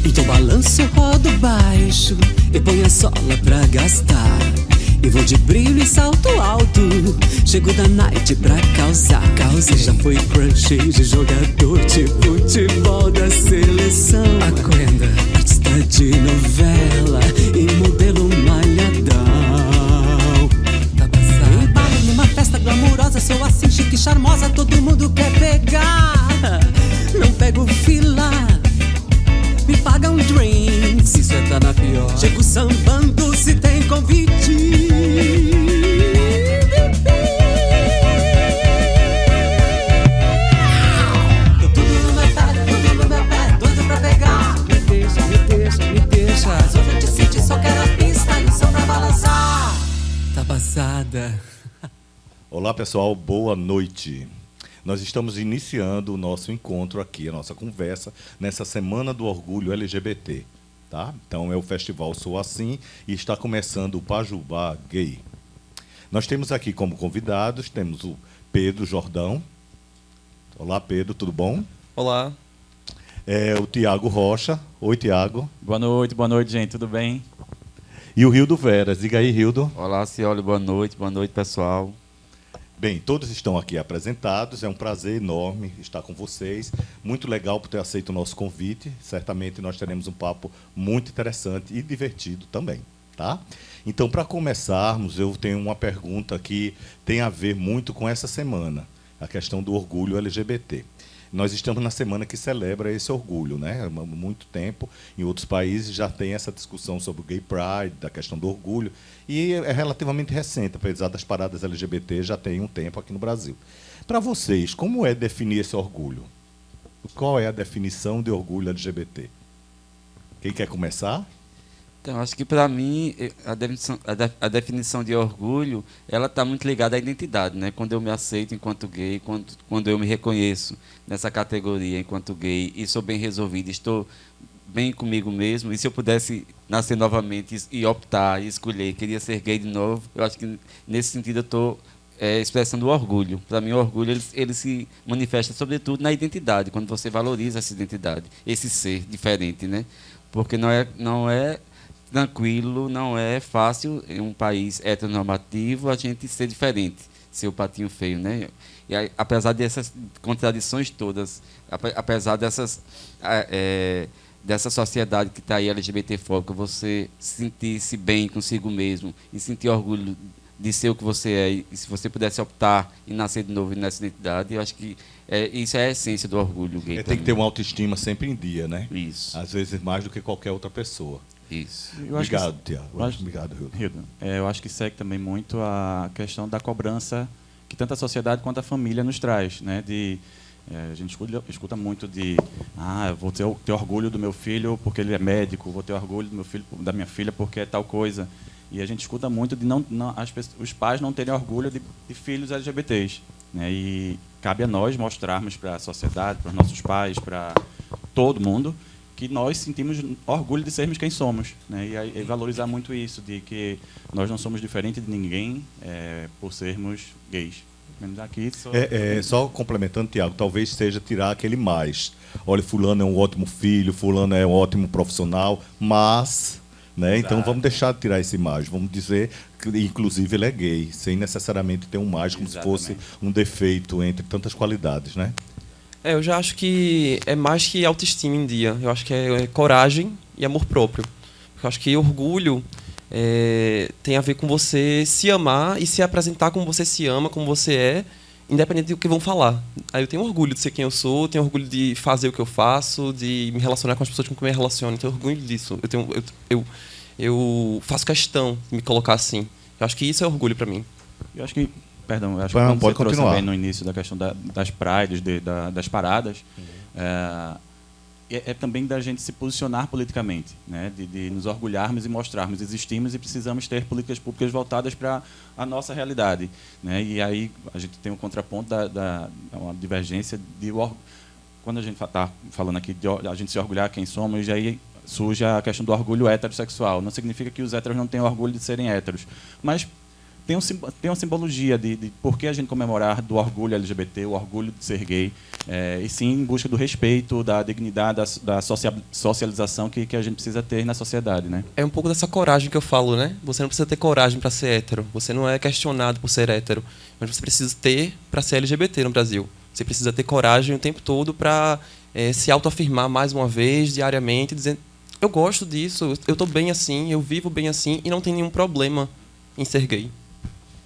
Então balanço, rodo baixo e põe a sola pra gastar. E vou de brilho e salto alto, chego da night pra causar. Já foi crush de jogador de futebol da seleção. Aquenda, artista de novela e modelo malhadão. Tá passada. Embalo numa festa glamurosa, sou assim chique e charmosa, todo mundo quer pegar. Não pego fila, me paga um drink, se isso tá na pior. Chego sambando se tem convite. Tô tudo no meu pé, doido pra pegar. Me deixa. Mas hoje eu decidi, só quero a pista e o som pra balançar. Tá passada. Olá pessoal, boa noite. Nós estamos iniciando o nosso encontro aqui, a nossa conversa, nessa Semana do Orgulho LGBT. Tá? Então é o Festival Sou Assim e está começando o Pajubá Gay. Nós temos aqui como convidados, temos o Pedro Jordão. Olá Pedro, tudo bom? Olá. O Tiago Rocha. Oi Tiago. Boa noite, gente, tudo bem? E o Rildo Veras. Diga aí, Rildo. Olá, Cioli, boa noite pessoal. Bem, todos estão aqui apresentados, é um prazer enorme estar com vocês. Muito legal por ter aceito o nosso convite. Certamente nós teremos um papo muito interessante e divertido também, tá? Então, para começarmos, eu tenho uma pergunta que tem a ver muito com essa semana, a questão do orgulho LGBT. Nós estamos na semana que celebra esse orgulho, né? Há muito tempo, em outros países já tem essa discussão sobre o Gay Pride, da questão do orgulho, e é relativamente recente, apesar das paradas LGBT, já tem um tempo aqui no Brasil. Para vocês, como é definir esse orgulho? Qual é a definição de orgulho LGBT? Quem quer começar? Então, acho que para mim a definição de orgulho, ela está muito ligada à identidade, né? Quando eu me aceito enquanto gay, quando eu me reconheço nessa categoria enquanto gay e sou bem resolvido, estou bem comigo mesmo, e se eu pudesse nascer novamente e optar e escolher, queria ser gay de novo, eu acho que nesse sentido eu estou expressando o orgulho. Para mim, o orgulho ele se manifesta sobretudo na identidade, quando você valoriza essa identidade, esse ser diferente, né? Porque não é tranquilo, não é fácil em um país heteronormativo a gente ser diferente, ser o patinho feio, né? E aí, apesar dessas contradições todas, apesar dessa sociedade que está aí LGBTfóbica, você sentir-se bem consigo mesmo e sentir orgulho de ser o que você é, e se você pudesse optar e nascer de novo nessa identidade, eu acho que isso é a essência do orgulho gay. Tem que ter uma autoestima sempre em dia, né? Isso. Às vezes mais do que qualquer outra pessoa. Isso. Obrigado, Tiago. Obrigado, Rildo. Eu acho que segue também muito a questão da cobrança que tanto a sociedade quanto a família nos traz, né? A gente escuta muito eu vou ter orgulho do meu filho porque ele é médico, vou ter orgulho do meu filho, da minha filha porque é tal coisa. E a gente escuta muito de os pais não terem orgulho de filhos LGBTs, né? E cabe a nós mostrarmos para a sociedade, para os nossos pais, para todo mundo, que nós sentimos orgulho de sermos quem somos, né? E valorizar muito isso, de que nós não somos diferentes de ninguém por sermos gays. Menos aqui. Só complementando, Tiago, talvez seja tirar aquele mais. Olha, fulano é um ótimo filho, fulano é um ótimo profissional, mas... Né? Então vamos deixar de tirar esse mais. Vamos dizer que, inclusive, ele é gay, sem necessariamente ter um mais, como Exatamente. Se fosse um defeito entre tantas qualidades, né? Eu já acho que é mais que autoestima em dia. Eu acho que é coragem e amor próprio. Eu acho que orgulho tem a ver com você se amar e se apresentar como você se ama, como você é, independente do que vão falar. Aí eu tenho orgulho de ser quem eu sou, tenho orgulho de fazer o que eu faço, de me relacionar com as pessoas com quem eu me relaciono. Tenho orgulho disso. Eu faço questão de me colocar assim. Eu acho que isso é orgulho para mim. Eu acho que quando você trouxe também no início da questão das prides, das paradas, é também da gente se posicionar politicamente, né? De nos orgulharmos e mostrarmos existimos e precisamos ter políticas públicas voltadas para a nossa realidade, né? E aí a gente tem um contraponto uma divergência quando a gente está falando aqui de a gente se orgulhar quem somos, e aí surge a questão do orgulho heterossexual. Não significa que os héteros não tenham orgulho de serem héteros, mas tem uma simbologia de por que a gente comemorar do orgulho LGBT, o orgulho de ser gay, e sim em busca do respeito, da dignidade, da socialização que a gente precisa ter na sociedade, né? É um pouco dessa coragem que eu falo, né? Você não precisa ter coragem para ser hétero. Você não é questionado por ser hétero. Mas você precisa ter para ser LGBT no Brasil. Você precisa ter coragem o tempo todo para se autoafirmar mais uma vez, diariamente, dizendo: eu gosto disso, eu estou bem assim, eu vivo bem assim e não tem nenhum problema em ser gay.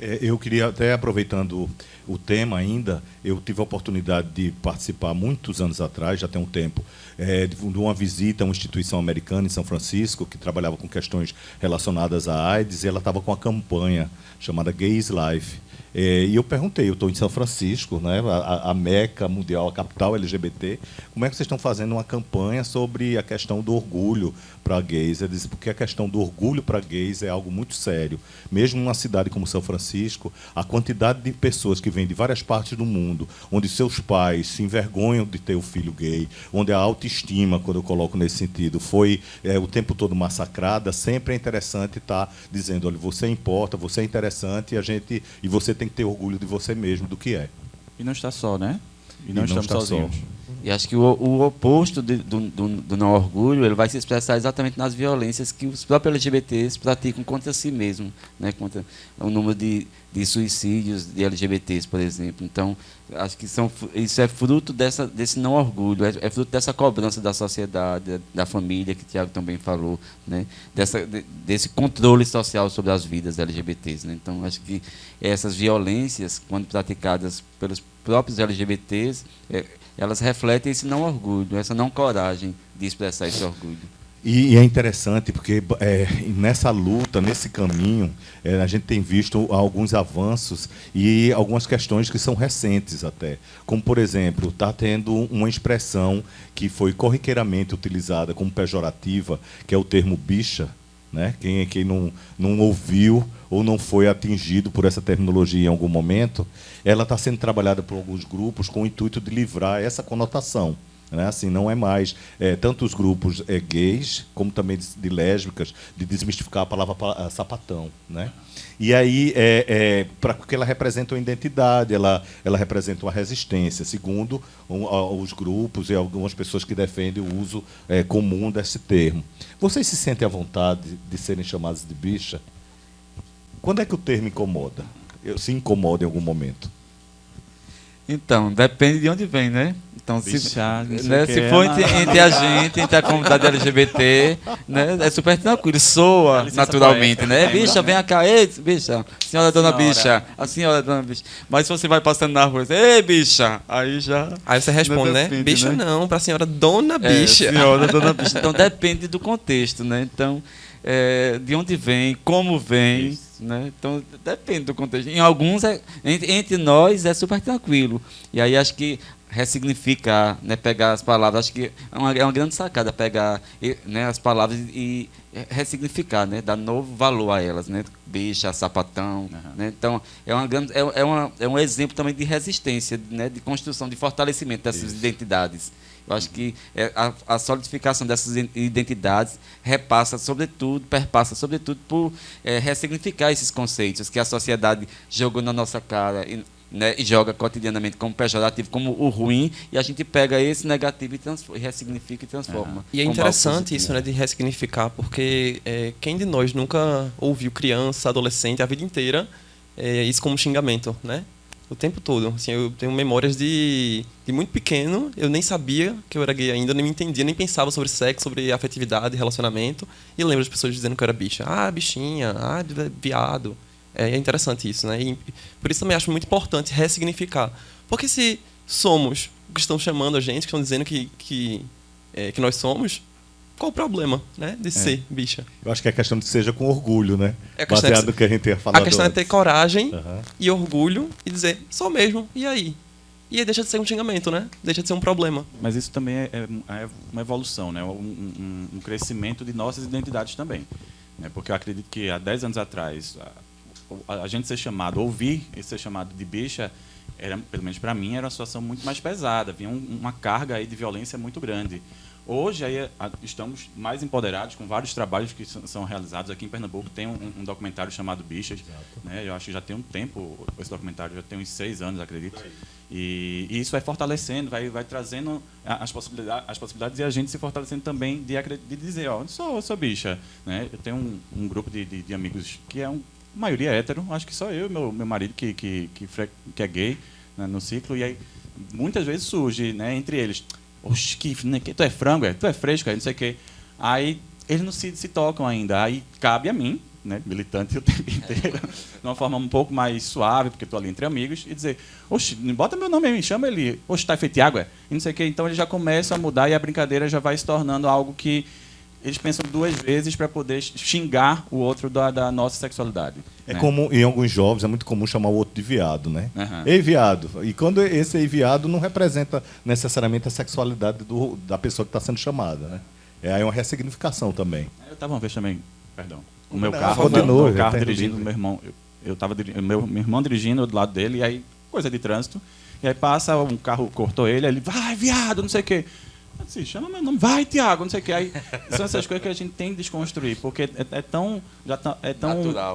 Eu queria, até aproveitando o tema ainda, eu tive a oportunidade de participar muitos anos atrás, já tem um tempo, de uma visita a uma instituição americana em São Francisco, que trabalhava com questões relacionadas à AIDS, e ela estava com uma campanha chamada Gays Life. E eu perguntei, eu estou em São Francisco, né, a Meca mundial, a capital LGBT, como é que vocês estão fazendo uma campanha sobre a questão do orgulho para gays? Eu disse, porque a questão do orgulho para gays é algo muito sério. Mesmo numa cidade como São Francisco, a quantidade de pessoas que vêm de várias partes do mundo, onde seus pais se envergonham de ter o filho gay, onde a autoestima, quando eu coloco nesse sentido, foi o tempo todo massacrada, sempre é interessante estar dizendo: olha, você importa, você é interessante, e você tem que ter orgulho de você mesmo, do que é. E não está só, né? E não estamos está sozinhos. E acho que o oposto do não orgulho, ele vai se expressar exatamente nas violências que os próprios LGBTs praticam contra si mesmos, né? Contra o número de suicídios de LGBTs, por exemplo. Então, acho que isso é fruto desse não orgulho, é fruto dessa cobrança da sociedade, da família, que o Tiago também falou, né? Desse controle social sobre as vidas LGBTs, né? Então, acho que essas violências, quando praticadas pelos próprios LGBTs, elas refletem esse não orgulho, essa não coragem de expressar esse orgulho. E é interessante porque nessa luta, nesse caminho, a gente tem visto alguns avanços e algumas questões que são recentes até. Como, por exemplo, está tendo uma expressão que foi corriqueiramente utilizada como pejorativa, que é o termo bicha, né? Quem não ouviu ou não foi atingido por essa terminologia em algum momento, ela está sendo trabalhada por alguns grupos com o intuito de livrar essa conotação. Né? Assim, não é mais tanto os grupos gays, como também de lésbicas, de desmistificar a palavra sapatão. Né? E aí, porque ela representa uma identidade, ela representa uma resistência, segundo os grupos e algumas pessoas que defendem o uso comum desse termo. Vocês se sentem à vontade de serem chamados de bicha? Quando é que o termo incomoda? Se incomoda em algum momento? Então, depende de onde vem, né? Então, se for entre a gente, entre a comunidade LGBT, né, é super tranquilo, soa naturalmente, né? Bicha, vem cá, ei, bicha, senhora dona bicha, a senhora dona bicha. Mas se você vai passando na rua, ei, bicha, aí já... Aí você responde, né? Bicha, né? Não, pra senhora dona bicha. Senhora dona bicha. Então, depende do contexto, né? Então, de onde vem, como vem... Isso. Né? Então, depende do contexto. Em alguns, entre nós, é super tranquilo. E aí, acho que ressignificar, né? Pegar as palavras, acho que é uma grande sacada pegar, né, as palavras e ressignificar, né? Dar novo valor a elas, né? Bicha, sapatão. Uhum. Né? Então, é um exemplo também de resistência, né? De construção, de fortalecimento dessas identidades. Eu acho que a solidificação dessas identidades perpassa sobretudo por ressignificar esses conceitos que a sociedade jogou na nossa cara, né, e joga cotidianamente como pejorativo, como o ruim, e a gente pega esse negativo e ressignifica e transforma. E é interessante isso, né, de ressignificar, porque quem de nós nunca ouviu criança, adolescente, a vida inteira, isso como xingamento, né? O tempo todo. Assim, eu tenho memórias de muito pequeno, eu nem sabia que eu era gay ainda, nem me entendia, nem pensava sobre sexo, sobre afetividade, relacionamento. E lembro as pessoas dizendo que eu era bicha. Ah, bichinha, ah, viado. É interessante isso, né? E por isso também acho muito importante ressignificar. Porque se somos o que estão chamando a gente, que estão dizendo que nós somos, qual o problema, né, de ser bicha? Eu acho que é questão de que seja com orgulho, né? Baseado no que a gente ia falar. A questão é ter coragem e orgulho e dizer, sou mesmo, e aí? E aí deixa de ser um xingamento, né? Deixa de ser um problema. Mas isso também é uma evolução, né? Um crescimento de nossas identidades também. Né? Porque eu acredito que há 10 anos atrás, a gente ser chamado, ouvir ser chamado de bicha, pelo menos para mim, era uma situação muito mais pesada. Havia uma carga aí de violência muito grande. Hoje aí, estamos mais empoderados com vários trabalhos que são realizados aqui em Pernambuco. Tem um documentário chamado Bichas, né? Eu acho que já tem um tempo, esse documentário já tem uns 6 anos, acredito. E isso vai fortalecendo, vai trazendo as possibilidades e a gente se fortalecendo também de dizer, ó, eu sou bicha, né? Eu tenho um grupo de amigos que a maioria é hétero, acho que só eu e meu marido que é gay, né, no ciclo, e aí muitas vezes surge, né, entre eles, oxe, né, tu é frango, tu é fresco, não sei o quê. Aí eles não se tocam ainda. Aí cabe a mim, né, militante o tempo inteiro, de uma forma um pouco mais suave, porque estou ali entre amigos, e dizer, oxe, bota meu nome aí, me chama ele, oxe, tá feito água, e não sei o quê. Então ele já começa a mudar e a brincadeira já vai se tornando algo que eles pensam 2 vezes para poder xingar o outro da nossa sexualidade. É, né? como em alguns jovens é muito comum chamar o outro de viado, né? Uhum. Ei, viado. E quando esse ei, viado não representa necessariamente a sexualidade da pessoa que está sendo chamada, né? É aí uma ressignificação também. Eu estava uma vez também, perdão, o meu Não, carro, continua, meu carro já dirigindo, livre. meu irmão, eu estava meu irmão dirigindo do lado dele, e aí, coisa de trânsito, e aí passa, um carro cortou ele, aí ele, vai, viado, não sei o quê. Eu disse, chama meu nome, vai, Tiago, não sei o quê. Aí, são essas coisas que a gente tem que desconstruir, porque é tão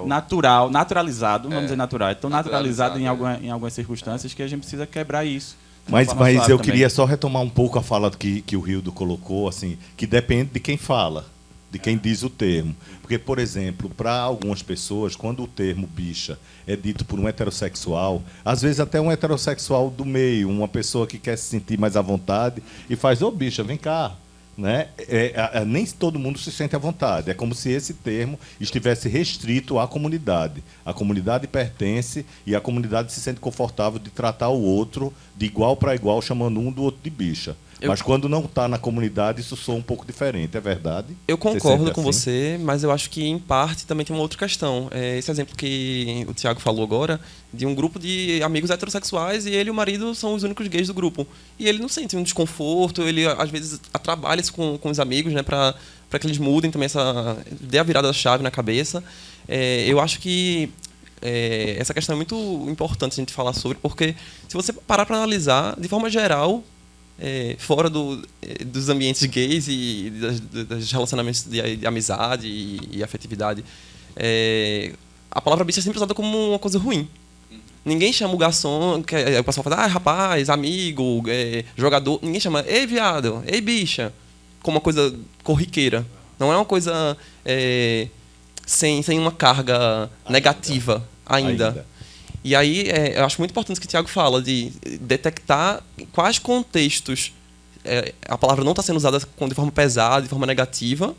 natural, naturalizado, vamos dizer natural, é tão naturalizado em algumas circunstâncias que a gente precisa quebrar isso. Mas eu eu queria só retomar um pouco a fala que o Rildo colocou, assim, que depende de quem fala, de quem diz o termo. Porque, por exemplo, para algumas pessoas, quando o termo bicha é dito por um heterossexual, às vezes até um heterossexual do meio, uma pessoa que quer se sentir mais à vontade, e faz, ô bicha, vem cá. Né? Nem todo mundo se sente à vontade. É como se esse termo estivesse restrito à comunidade. A comunidade pertence e a comunidade se sente confortável de tratar o outro de igual para igual, chamando um do outro de bicha. Mas quando não está na comunidade, isso soa um pouco diferente, é verdade? Eu concordo com assim? você, mas eu acho que, em parte, também tem uma outra questão. Esse exemplo que o Tiago falou agora, de um grupo de amigos heterossexuais, e ele e o marido são os únicos gays do grupo. E ele não sente um desconforto, ele, às vezes, trabalha isso com os amigos, né, para que eles mudem também, dê a virada da chave na cabeça. Eu acho que essa questão é muito importante a gente falar sobre, porque se você parar para analisar, de forma geral, fora dos ambientes gays e dos relacionamentos de amizade e afetividade, a palavra bicha é sempre usada como uma coisa ruim. Ninguém chama o garçom, o pessoal fala, rapaz, amigo, jogador, ninguém chama, ei, viado, ei, bicha, como uma coisa corriqueira. Não é uma coisa sem uma carga negativa ainda. E aí, eu acho muito importante o que o Tiago fala, de detectar quais contextos a palavra não está sendo usada de forma pesada, de forma negativa,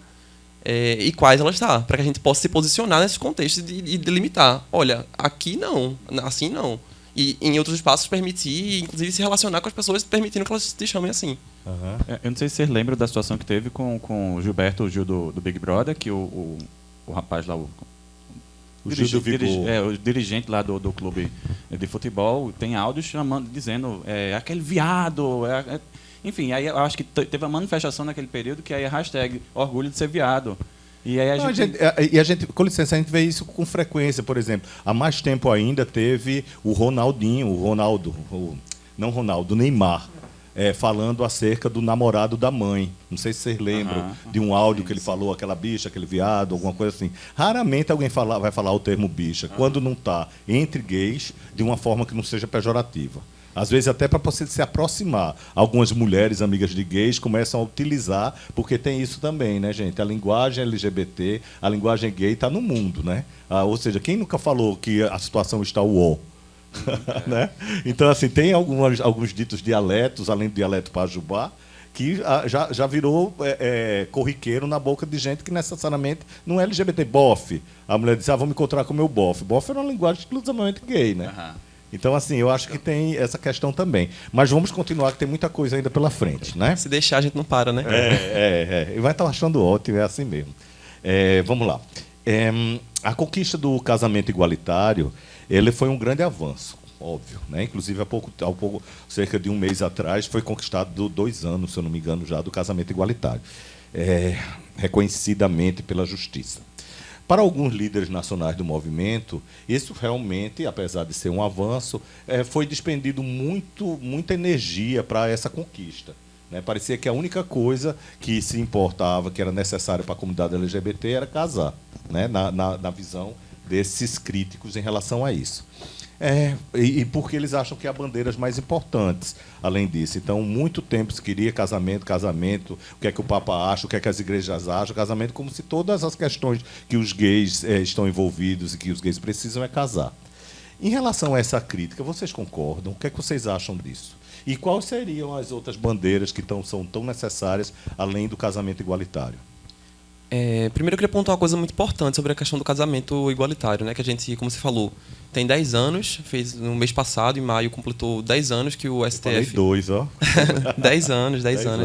e quais ela está, para que a gente possa se posicionar nesses contextos e delimitar. Olha, aqui não, assim não. E em outros espaços permitir, inclusive se relacionar com as pessoas permitindo que elas te chamem assim. Uhum. Eu não sei se vocês lembram da situação que teve com o Gilberto, o Gil do Big Brother, que o rapaz lá, o dirigente lá do clube de futebol, tem áudios dizendo aquele viado. Enfim, aí eu acho que teve uma manifestação naquele período que aí a hashtag orgulho de ser viado. E aí a gente, com licença, a gente vê isso com frequência. Por exemplo, há mais tempo ainda teve o Ronaldinho, o Neymar, falando acerca do namorado da mãe. Não sei se vocês lembram de um áudio que ele falou, aquela bicha, aquele viado, alguma coisa assim. Raramente alguém vai falar o termo bicha, quando não está entre gays, de uma forma que não seja pejorativa. Às vezes até para você se aproximar. Algumas mulheres amigas de gays começam a utilizar, porque tem isso também, né, gente? A linguagem LGBT, a linguagem gay está no mundo, né? Ou seja, quem nunca falou que a situação está uó? Né? Então, assim, tem alguns ditos dialetos, além do dialeto pajubá, que já virou corriqueiro na boca de gente que necessariamente não é LGBT. Bofe. A mulher diz, vou me encontrar com o meu bofe. Bofe era uma linguagem exclusivamente gay, né? Uhum. Então, assim, eu acho que tem essa questão também. Mas vamos continuar, que tem muita coisa ainda pela frente, né? Se deixar, a gente não para, né? E vai estar achando ótimo, é assim mesmo. Vamos lá. A conquista do casamento igualitário, ele foi um grande avanço, óbvio, né? Inclusive, cerca de um mês atrás, foi conquistado 2 anos, se eu não me engano, já, do casamento igualitário, reconhecidamente pela Justiça. Para alguns líderes nacionais do movimento, isso realmente, apesar de ser um avanço, foi despendido muita energia para essa conquista. Né? Parecia que a única coisa que se importava, que era necessário para a comunidade LGBT, era casar, né? Na visão desses críticos em relação a isso. E porque eles acham que há bandeiras mais importantes, além disso. Então, muito tempo se queria casamento, o que é que o Papa acha, o que é que as igrejas acham, casamento, como se todas as questões que os gays estão envolvidos e que os gays precisam é casar. Em relação a essa crítica, vocês concordam? O que é que vocês acham disso? E quais seriam as outras bandeiras que são tão necessárias, além do casamento igualitário? Primeiro eu queria pontuar uma coisa muito importante sobre a questão do casamento igualitário, né? Que a gente, como você falou, tem 10 anos, fez no mês passado, em maio, completou 10 anos que o STF... Falei 2, ó. 10 anos.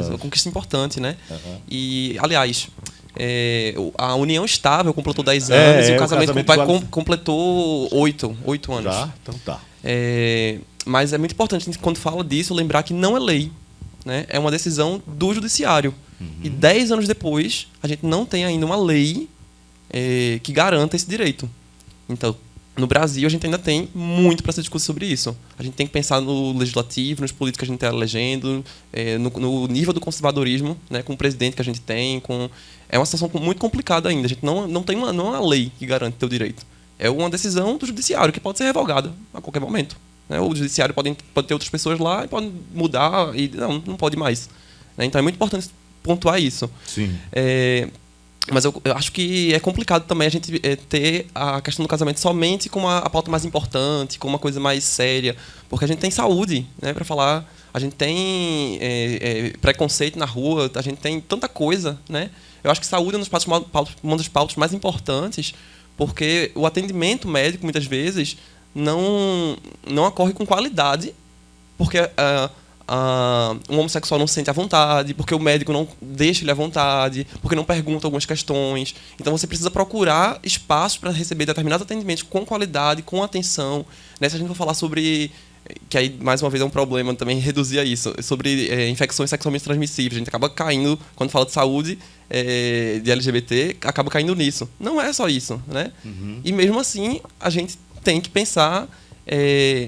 Uma conquista importante, né? Uhum. E, aliás, a união estável completou 10 anos e o casamento completou 8 anos. Já? Então tá. Mas é muito importante, quando fala disso, lembrar que não é lei, né? É uma decisão do judiciário. E 10 anos depois, a gente não tem ainda uma lei que garanta esse direito. Então, no Brasil, a gente ainda tem muito para ser discutido sobre isso. A gente tem que pensar no legislativo, nos políticos que a gente está elegendo, no nível do conservadorismo, né, com o presidente que a gente tem. É uma situação muito complicada ainda. A gente não tem uma lei que garante o direito. É uma decisão do judiciário, que pode ser revogada a qualquer momento. Né? O judiciário pode ter outras pessoas lá e pode mudar e não pode mais. Né? Então, é muito importante pontuar isso. Sim. Mas eu acho que é complicado também a gente ter a questão do casamento somente como a pauta mais importante, como uma coisa mais séria, porque a gente tem saúde, né, para falar, a gente tem preconceito na rua, a gente tem tanta coisa, né? Eu acho que saúde é uma das pautas mais importantes, porque o atendimento médico muitas vezes não ocorre com qualidade, porque um homossexual não se sente à vontade, porque o médico não deixa ele à vontade, porque não pergunta algumas questões. Então você precisa procurar espaço para receber determinados atendimentos com qualidade, com atenção. Se a gente for falar sobre, que aí mais uma vez é um problema também reduzir a isso, sobre infecções sexualmente transmissíveis, a gente acaba caindo, quando fala de saúde de LGBT, acaba caindo nisso. Não é só isso, né? Uhum. E mesmo assim, a gente tem que pensar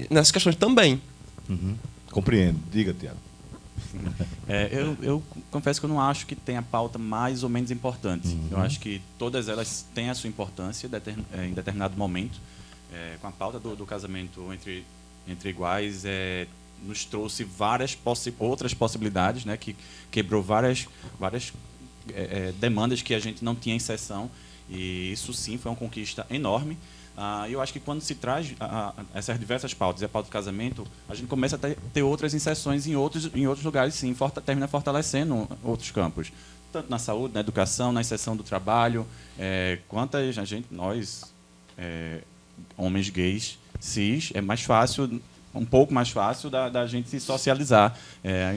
nessas questões também. Uhum. Compreendo. Diga, Tiago. Eu confesso que eu não acho que tenha pauta mais ou menos importante. Uhum. Eu acho que todas elas têm a sua importância em determinado momento. Com a pauta do casamento entre iguais, nos trouxe várias outras possibilidades, né, que quebrou várias demandas que a gente não tinha inserção. E isso, sim, foi uma conquista enorme. Eu acho que quando se traz essas diversas pautas e a pauta do casamento, a gente começa a ter outras inserções em outros lugares, sim, termina fortalecendo outros campos. Tanto na saúde, na educação, na inserção do trabalho. Nós, homens gays, cis, é mais fácil, um pouco mais fácil da gente se socializar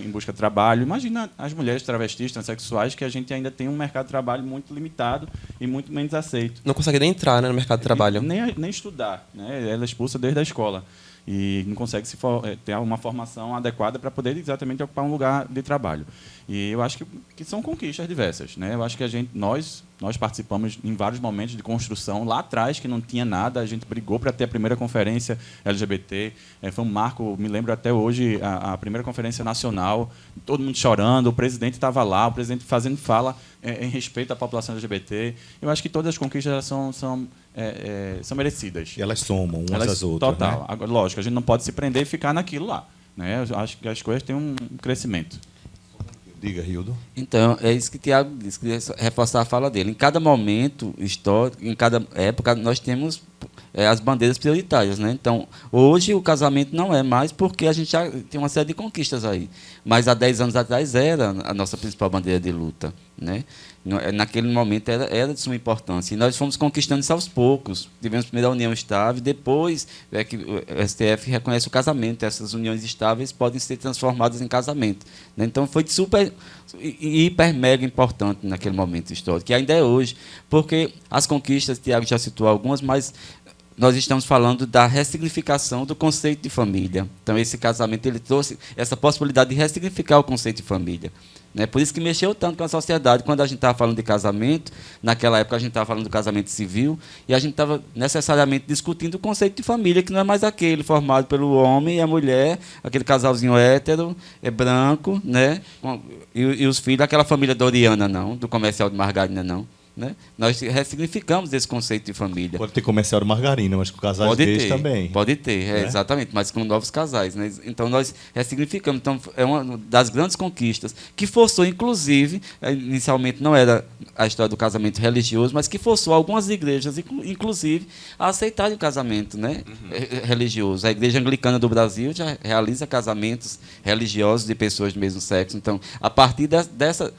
em busca de trabalho. Imagina as mulheres travestis, transexuais, que a gente ainda tem um mercado de trabalho muito limitado e muito menos aceito. Não consegue nem entrar, né, no mercado de trabalho. Nem estudar. Né? Ela é expulsa desde a escola. E não consegue ter uma formação adequada para poder exatamente ocupar um lugar de trabalho. E eu acho que são conquistas diversas. Né? Eu acho que nós participamos em vários momentos de construção. Lá atrás, que não tinha nada, a gente brigou para ter a primeira conferência LGBT. Foi um marco, me lembro até hoje, a primeira conferência nacional, todo mundo chorando, o presidente estava lá, o presidente fazendo fala em respeito à população LGBT. Eu acho que todas as conquistas são merecidas. E elas somam umas às outras. Total. Né? Agora, lógico, a gente não pode se prender e ficar naquilo lá. Né? Eu acho que as coisas têm um crescimento. Diga, Hildo. Então, é isso que o Tiago disse, queria reforçar a fala dele. Em cada momento histórico, em cada época, nós temos as bandeiras prioritárias. Né? Então, hoje o casamento não é mais porque a gente já tem uma série de conquistas aí. Mas há 10 anos atrás era a nossa principal bandeira de luta. Né? Naquele momento era de suma importância. E nós fomos conquistando isso aos poucos. Tivemos primeiro a união estável, depois que o STF reconhece o casamento. Essas uniões estáveis podem ser transformadas em casamento. Né? Então foi super e hiper mega importante naquele momento histórico, que ainda é hoje, porque as conquistas, Tiago já citou algumas, mas nós estamos falando da ressignificação do conceito de família. Então esse casamento ele trouxe essa possibilidade de ressignificar o conceito de família. Né? Por isso que mexeu tanto com a sociedade. Quando a gente estava falando de casamento, naquela época a gente estava falando do casamento civil, e a gente estava necessariamente discutindo o conceito de família, que não é mais aquele formado pelo homem e a mulher, aquele casalzinho hétero, branco, né? E os filhos, aquela família doriana, não, do comercial de margarina, não. Né? Nós ressignificamos esse conceito de família. Pode ter comercial de margarina, mas com casais gays também. Pode ter, exatamente, mas com novos casais. Né? Então, nós ressignificamos. Então, é uma das grandes conquistas, que forçou, inclusive, inicialmente não era a história do casamento religioso, mas que forçou algumas igrejas, inclusive, a aceitarem o casamento, né? Religioso. A Igreja Anglicana do Brasil já realiza casamentos religiosos de pessoas do mesmo sexo. Então, a partir dessa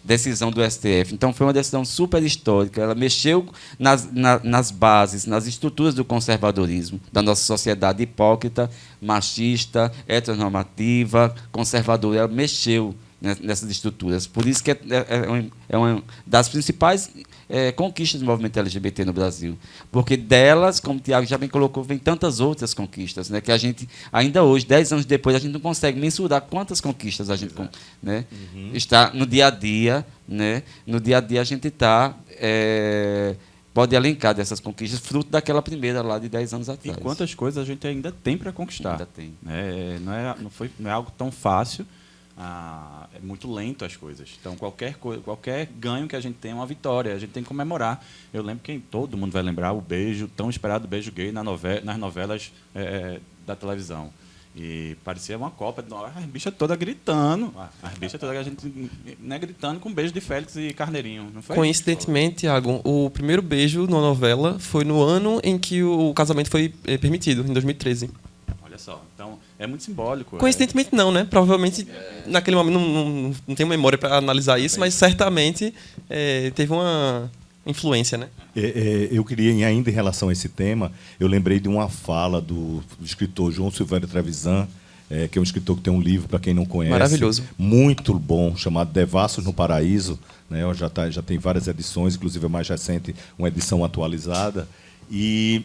decisão do STF. Então, foi uma decisão super histórica. Ela mexeu nas bases, nas estruturas do conservadorismo, da nossa sociedade hipócrita, machista, heteronormativa, conservadora. Ela mexeu nessas estruturas. Por isso que é uma das principais conquistas do movimento LGBT no Brasil. Porque delas, como o Tiago já bem colocou, vem tantas outras conquistas, né, que a gente, ainda hoje, 10 anos depois, a gente não consegue mensurar quantas conquistas a gente está no dia a dia. Né? No dia a dia a gente pode elencar dessas conquistas, fruto daquela primeira lá de 10 anos atrás. E quantas coisas a gente ainda tem para conquistar. Ainda tem. Não é algo tão fácil. É muito lento as coisas. Então, qualquer ganho que a gente tem é uma vitória. A gente tem que comemorar. Eu lembro que todo mundo vai lembrar o beijo, tão esperado beijo gay nas novelas da televisão. E parecia uma Copa. As bichas todas gritando. As bichas todas, a gente, né, gritando com beijo de Félix e Carneirinho. Não foi? Coincidentemente, Thiago, o primeiro beijo na novela foi no ano em que o casamento foi permitido, em 2013. Olha só. Então, é muito simbólico. Coincidentemente não, né? Provavelmente, naquele momento, não tenho memória para analisar isso, mas certamente teve uma influência, né? Eu queria, ainda em relação a esse tema, eu lembrei de uma fala do escritor João Silvério Trevisan, que é um escritor que tem um livro, para quem não conhece. Maravilhoso. Muito bom, chamado Devassos no Paraíso. Né? Já tem várias edições, inclusive a mais recente, uma edição atualizada. E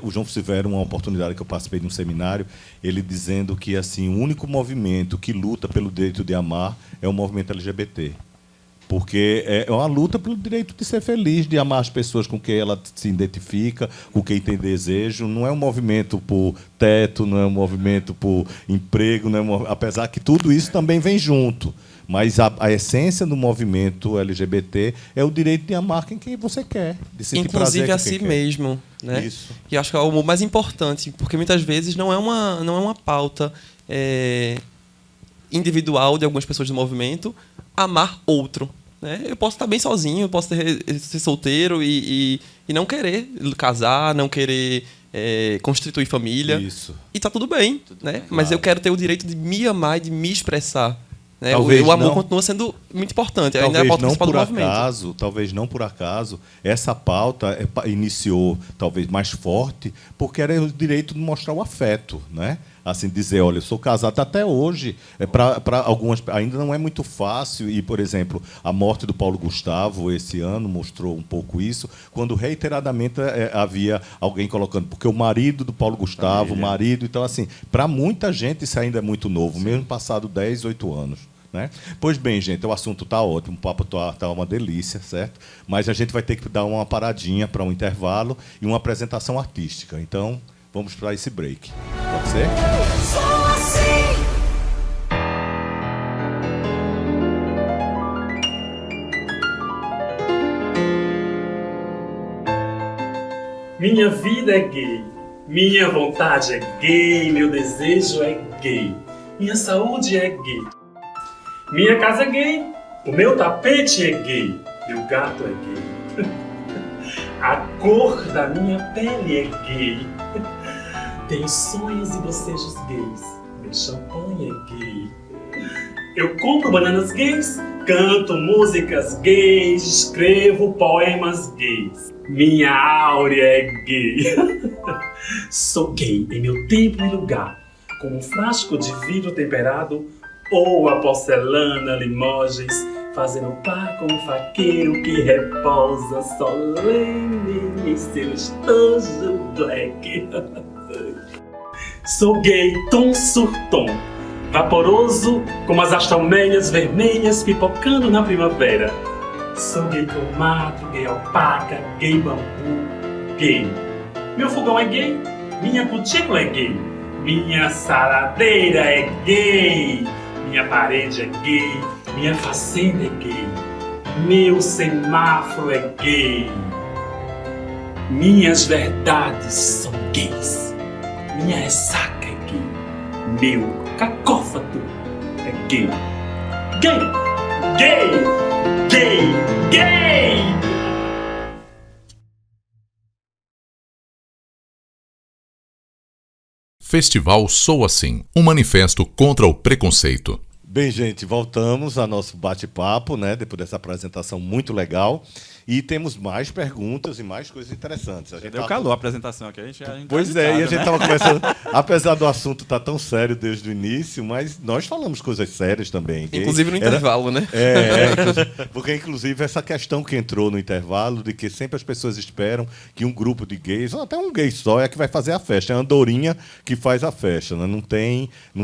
o João Silvério, uma oportunidade que eu participei de um seminário, ele dizendo que assim, o único movimento que luta pelo direito de amar é o movimento LGBT. Porque é uma luta pelo direito de ser feliz, de amar as pessoas com quem ela se identifica, com quem tem desejo. Não é um movimento por teto, não é um movimento por emprego, não é apesar que tudo isso também vem junto. Mas a essência do movimento LGBT é o direito de amar quem você quer, de sentir inclusive prazer a si mesmo, né? Isso. E acho que é o mais importante, porque muitas vezes não é uma pauta individual de algumas pessoas do movimento amar outro. Né? Eu posso estar bem sozinho, eu posso ser solteiro e não querer casar, não querer constituir família. Isso. E tá tudo bem, né? Mas claro. eu quero ter o direito de me amar e de me expressar. Né? Talvez o amor não. continua sendo muito importante. Ainda é a pauta principal do movimento. Talvez não por acaso, essa pauta iniciou talvez mais forte, porque era o direito de mostrar o afeto, né? Assim, dizer, olha, eu sou casado até hoje, para algumas ainda não é muito fácil, e, por exemplo, a morte do Paulo Gustavo esse ano mostrou um pouco isso, quando reiteradamente havia alguém colocando, porque o marido do Paulo Gustavo, então, assim, para muita gente isso ainda é muito novo, sim, mesmo passado 10, 8 anos. Né? Pois bem, gente, o assunto está ótimo, o papo está uma delícia, certo? Mas a gente vai ter que dar uma paradinha para um intervalo e uma apresentação artística. Então, vamos para esse break. Pode ser? Sou assim. Minha vida é gay, minha vontade é gay, meu desejo é gay, minha saúde é gay. Minha casa é gay, o meu tapete é gay, meu gato é gay. A cor da minha pele é gay. Tenho sonhos e bocejos gays, meu champanhe é gay. Eu compro bananas gays, canto músicas gays, escrevo poemas gays. Minha áurea é gay. Sou gay em meu tempo e lugar, como um frasco de vidro temperado ou a porcelana Limoges, fazendo par com um faqueiro que repousa solene em seu estojo black. Sou gay tom sur tom, vaporoso como as astalmeias vermelhas pipocando na primavera. Sou gay cromato, gay alpaca, gay bambu, gay. Meu fogão é gay, minha cutícula é gay, minha saladeira é gay, minha parede é gay, minha fazenda é gay, meu semáforo é gay. Minhas verdades são gays, minha ressaca é gay, meu cacófato é gay. Gay! Gay! Gay! Gay! Festival Sou Assim, um manifesto contra o preconceito. Bem, gente, voltamos ao nosso bate-papo, né? Depois dessa apresentação muito legal. E temos mais perguntas e mais coisas interessantes. Deu calor a apresentação aqui. A gente Pois é, e a gente estava conversando, apesar do assunto estar tão sério desde o início, mas nós falamos coisas sérias também. Inclusive no intervalo, né? Porque inclusive essa questão que entrou no intervalo, de que sempre as pessoas esperam que um grupo de gays, ou até um gay só, é que vai fazer a festa. É a andorinha que faz a festa, né? Não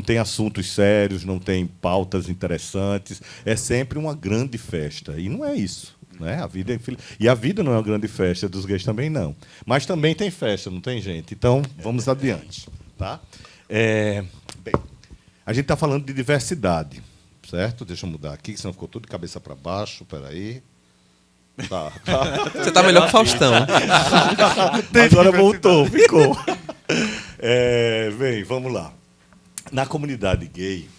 tem assuntos sérios, não tem pautas interessantes. É sempre uma grande festa. E não é isso. Né? A vida não é uma grande festa, dos gays também não. Mas também tem festa, não tem, gente? Então, vamos adiante. Tá? Bem, a gente está falando de diversidade, certo? Deixa eu mudar aqui, senão ficou tudo de cabeça para baixo. Espera aí. Tá. Você está melhor que o Faustão. Agora voltou, ficou. Bem, vamos lá. Na comunidade gay,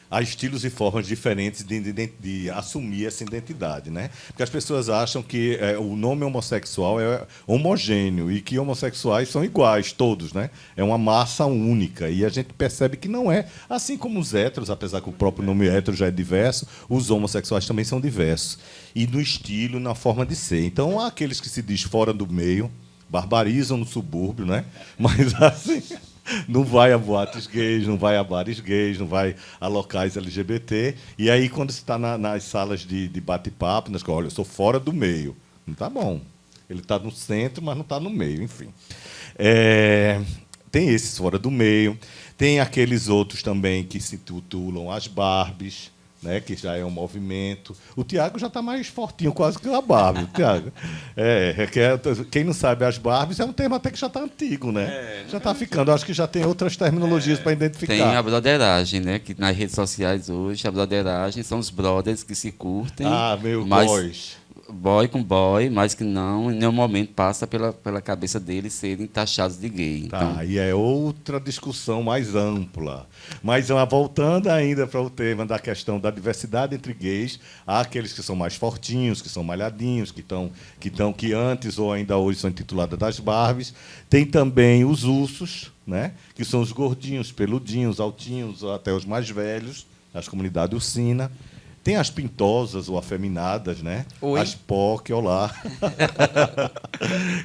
há estilos e formas diferentes de assumir essa identidade, né? Porque as pessoas acham que o nome homossexual é homogêneo e que homossexuais são iguais, todos, né? É uma massa única. E a gente percebe que não é. Assim como os héteros, apesar que o próprio nome hétero já é diverso, os homossexuais também são diversos. E no estilo, na forma de ser. Então, há aqueles que se diz fora do meio, barbarizam no subúrbio, né? Mas, assim... Não vai a boates gays, não vai a bares gays, não vai a locais LGBT. E aí, quando você está nas salas de bate-papo, olha, eu sou fora do meio. Não está bom. Ele está no centro, mas não está no meio, enfim. Tem esses fora do meio. Tem aqueles outros também que se intitulam as Barbies, né, que já é um movimento. O Tiago já está mais fortinho quase que a Barbie, Tiago. Quem não sabe, as Barbies é um termo até que já está antigo, né? Já está ficando. Acho que já tem outras terminologias para identificar. Tem a broderagem, né? Que nas redes sociais hoje, a broderagem são os brothers que se curtem. Boys. Boy com boy, mas que não, em nenhum momento passa pela cabeça deles serem taxados de gay. Então... e é outra discussão mais ampla. Mas, voltando ainda para o tema da questão da diversidade entre gays, há aqueles que são mais fortinhos, que são malhadinhos, que antes ou ainda hoje são intituladas das Barbies. Tem também os ursos, né? Que são os gordinhos, peludinhos, altinhos, até os mais velhos, as comunidades ursina. Tem as pintosas ou afeminadas, né? Oi. As POC, olá.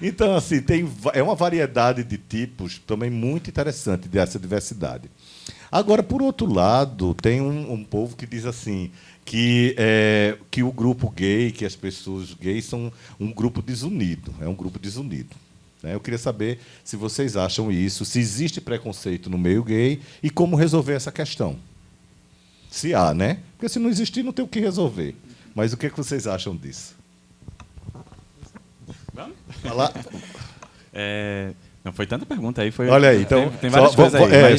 Então, assim, é uma variedade de tipos também muito interessante dessa diversidade. Agora, por outro lado, tem um povo que diz assim, que o grupo gay, que as pessoas gays são um grupo desunido. É um grupo desunido. Né? Eu queria saber se vocês acham isso, se existe preconceito no meio gay e como resolver essa questão. Se há, né? Porque se não existir, não tem o que resolver. Mas o que vocês acham disso? Vamos? Falar. Não foi tanta pergunta aí. Olha aí, então. Tem várias coisas aí.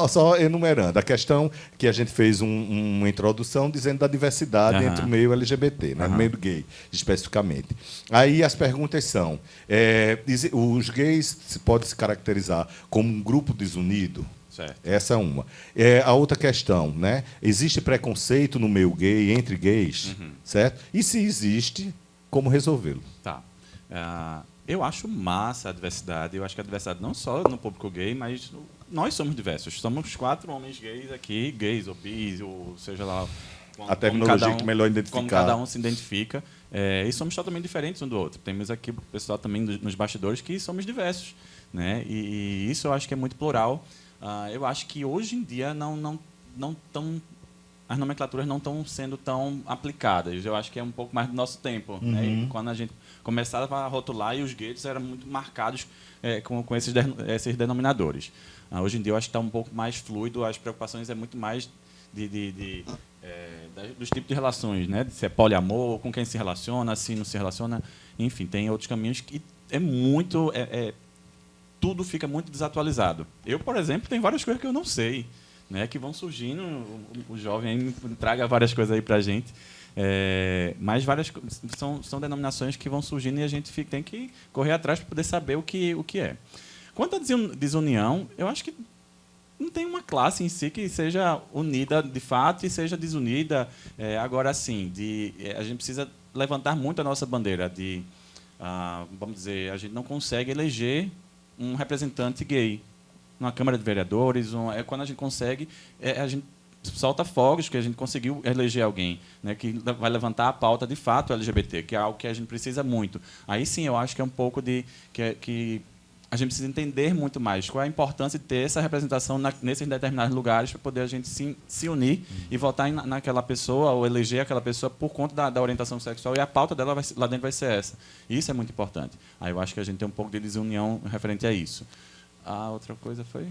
Só enumerando. A questão que a gente fez uma introdução dizendo da diversidade entre o meio LGBT, né? No meio gay, especificamente. Aí as perguntas são: os gays podem se caracterizar como um grupo desunido? Certo. Essa é uma. A outra questão, né? Existe preconceito no meio gay, entre gays, certo? E se existe, como resolvê-lo? Tá. Eu acho massa a diversidade. Eu acho que a diversidade não só no público gay, mas nós somos diversos. Somos 4 homens gays aqui, gays ou bis, ou seja lá... A terminologia que melhor identificar. Como cada um se identifica. E somos totalmente diferentes um do outro. Temos aqui o pessoal também nos bastidores que somos diversos. Né? E isso eu acho que é muito plural. Eu acho que hoje em dia não tão as nomenclaturas não estão sendo tão aplicadas. Eu acho que é um pouco mais do nosso tempo. Né? E quando a gente começava a rotular, e os guetos eram muito marcados com esses denominadores. Hoje em dia, eu acho que está um pouco mais fluido, as preocupações é muito mais dos tipos de relações, né? Se é poliamor, com quem se relaciona, se não se relaciona, enfim, tem outros caminhos que tudo fica muito desatualizado. Eu, por exemplo, tem várias coisas que eu não sei, né? Que vão surgindo, o jovem aí traga várias coisas aí para a gente, mas são denominações que vão surgindo e a gente tem que correr atrás para poder saber o que é. Quanto à desunião, eu acho que não tem uma classe em si que seja unida de fato e seja desunida. Agora, sim, a gente precisa levantar muito a nossa bandeira vamos dizer, a gente não consegue eleger um representante gay numa Câmara de Vereadores. Quando a gente consegue, a gente solta fogos que a gente conseguiu eleger alguém, né, que vai levantar a pauta de fato LGBT, que é algo que a gente precisa muito. Aí sim, eu acho que é um pouco que a gente precisa entender muito mais qual é a importância de ter essa representação nesses determinados lugares para poder a gente se unir e votar naquela pessoa ou eleger aquela pessoa por conta da orientação sexual, e a pauta dela lá dentro vai ser essa. Isso é muito importante. Aí eu acho que a gente tem um pouco de desunião referente a isso. A outra coisa foi...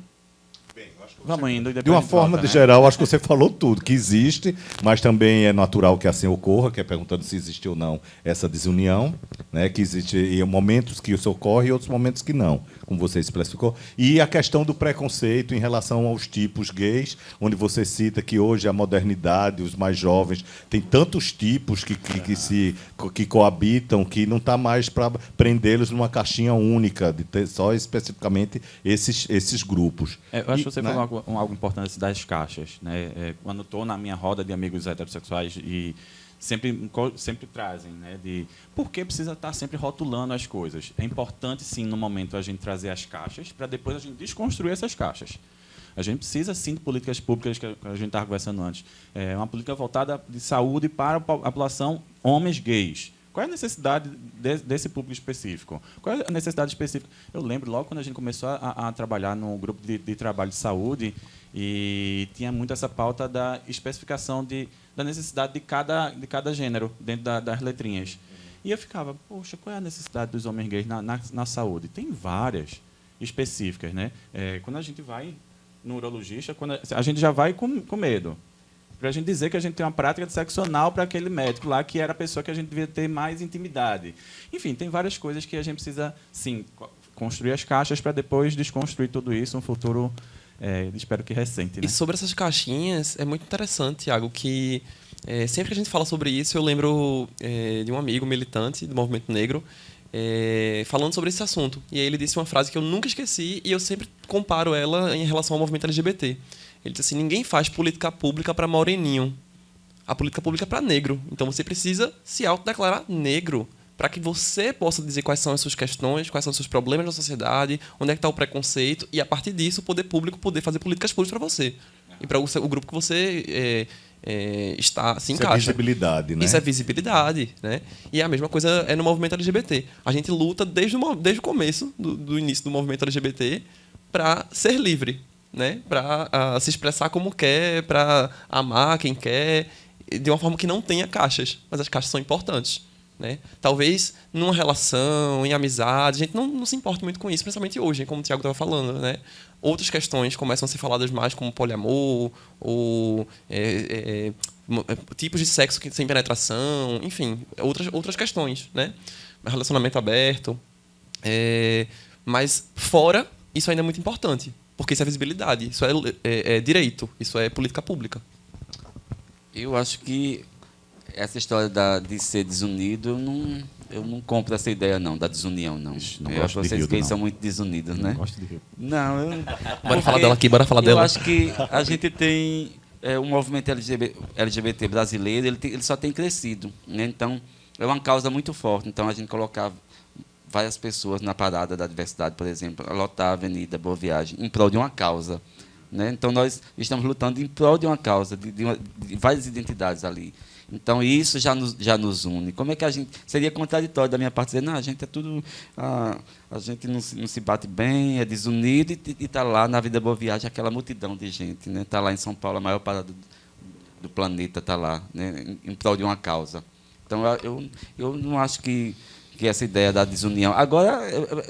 Bem, eu acho que vamos indo. De uma forma geral, acho que você falou tudo, que existe, mas também é natural que assim ocorra, que é perguntando se existe ou não essa desunião, né, que existe momentos que isso ocorre e outros momentos que não, como você especificou. E a questão do preconceito em relação aos tipos gays, onde você cita que hoje a modernidade, os mais jovens, tem tantos tipos que coabitam, que não está mais para prendê-los numa caixinha única, de ter só especificamente esses grupos. Eu acho que você falou algo importante das caixas, né? Quando estou na minha roda de amigos heterossexuais e sempre trazem, né, de por que precisa estar sempre rotulando as coisas. É importante, sim, no momento, a gente trazer as caixas para depois a gente desconstruir essas caixas. A gente precisa, sim, de políticas públicas, que a gente estava conversando antes. Uma política voltada de saúde para a população homens gays. Qual é a necessidade desse público específico? Qual é a necessidade específica? Eu lembro, logo quando a gente começou a trabalhar no grupo de trabalho de saúde, e tinha muito essa pauta da especificação da necessidade de cada gênero dentro das letrinhas. E eu ficava, poxa, qual é a necessidade dos homens gays na saúde? Tem várias específicas, né? Quando a gente vai no urologista, a gente já vai com medo. Para a gente dizer que a gente tem uma prática de sexo anal para aquele médico lá, que era a pessoa que a gente devia ter mais intimidade. Enfim, tem várias coisas que a gente precisa, sim, construir as caixas para depois desconstruir tudo isso, um futuro, espero que recente. Né? E sobre essas caixinhas, é muito interessante, Thiago, que sempre que a gente fala sobre isso, eu lembro de um amigo militante do movimento negro falando sobre esse assunto. E aí ele disse uma frase que eu nunca esqueci e eu sempre comparo ela em relação ao movimento LGBT. Ele disse assim: ninguém faz política pública para moreninho. A política pública é para negro. Então você precisa se autodeclarar negro para que você possa dizer quais são as suas questões, quais são os seus problemas na sociedade, onde é que está o preconceito, e a partir disso o poder público poder fazer políticas públicas para você. E para o grupo que você se encaixa. Isso é visibilidade, né? Isso é visibilidade, né? E a mesma coisa é no movimento LGBT. A gente luta desde o começo do início do movimento LGBT para ser livre, né? Para se expressar como quer, para amar quem quer, de uma forma que não tenha caixas. Mas as caixas são importantes, né? Talvez numa relação, em amizade, a gente não se importa muito com isso, principalmente hoje, como o Thiago estava falando, né? Outras questões começam a ser faladas mais, como poliamor, ou tipos de sexo sem penetração, enfim, outras questões, né? Relacionamento aberto. Mas fora, isso ainda é muito importante. Porque isso é visibilidade, isso é direito, isso é política pública. Eu acho que essa história de ser desunido, eu não compro essa ideia, não, da desunião, não. Eu acho que vocês gays são muito desunidos, né? Não gosto de Rio. Não, Bora falar dela aqui, bora falar dela. Eu acho que a gente tem um movimento LGBT brasileiro, ele só tem crescido, né? Então, é uma causa muito forte. Então, a gente colocava várias pessoas na parada da diversidade, por exemplo, lotar a Avenida Boa Viagem, em prol de uma causa, né? Então, nós estamos lutando em prol de uma causa, de várias identidades ali. Então, isso já nos une. Como é que a gente... Seria contraditório da minha parte dizer, não, a gente é tudo... A gente não se bate bem, é desunido, e está lá na Vida Boa Viagem aquela multidão de gente, né? Está lá em São Paulo, a maior parada do planeta está lá, né, em prol de uma causa. Então, eu não acho que essa ideia da desunião... Agora,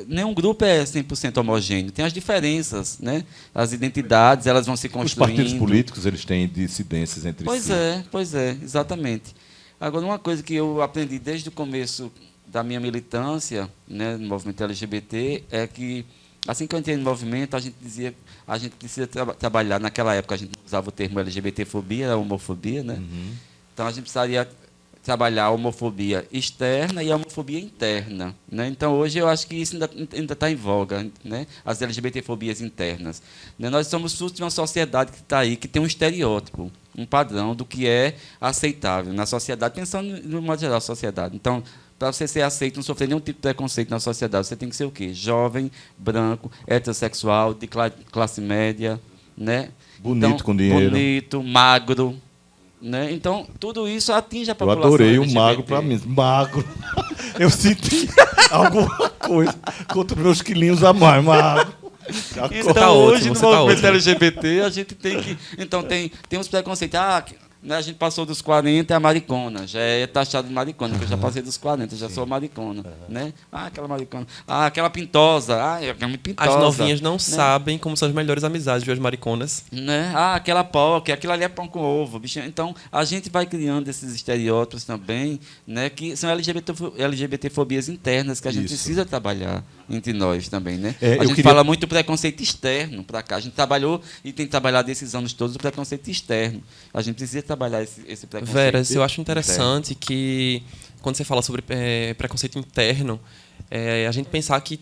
nenhum grupo é 100% homogêneo. Tem as diferenças, né? As identidades, elas vão se construindo. Os partidos políticos, eles têm dissidências entre si. Pois é, exatamente. Agora, uma coisa que eu aprendi desde o começo da minha militância, né, no movimento LGBT, é que, assim que eu entrei no movimento, a gente dizia a gente precisa trabalhar. Naquela época, a gente não usava o termo LGBTfobia, era homofobia, né? Então, a gente precisaria trabalhar a homofobia externa e a homofobia interna, né? Então, hoje, eu acho que isso ainda está em voga, né? As LGBTfobias internas. Né? Nós somos fruto de uma sociedade que está aí, que tem um estereótipo, um padrão do que é aceitável na sociedade, pensando no modo geral da sociedade. Então, para você ser aceito, não sofrer nenhum tipo de preconceito na sociedade, você tem que ser o quê? Jovem, branco, heterossexual, de classe média, né? Bonito, então, com dinheiro. Bonito, magro. Né? Então, tudo isso atinge a Eu população. adorei o LGBT. magro para mim. Magro. Eu senti alguma coisa contra os meus quilinhos a mais. Magro. Então, tá hoje, ótimo, no você tá movimento ótimo. LGBT, a gente tem que... Então, tem uns preconceitos. Né, a gente passou dos 40, é a maricona. Já é taxado de maricona, porque eu já passei dos 40, já sou maricona. Né? Aquela maricona. Aquela pintosa. É muito pintosa. As novinhas não né? sabem como são as melhores amizades de as mariconas. Né? Aquela POC, aquilo ali é pão com ovo. Bicho. Então, a gente vai criando esses estereótipos também, né, que são LGBTfobias internas, que a gente precisa trabalhar entre nós também. Né? A gente fala muito do preconceito externo para cá. A gente trabalhou e tem trabalhado esses anos todos o preconceito externo. A gente precisa trabalhar esse preconceito. Veras, eu acho interessante que, quando você fala sobre preconceito interno, a gente pensar que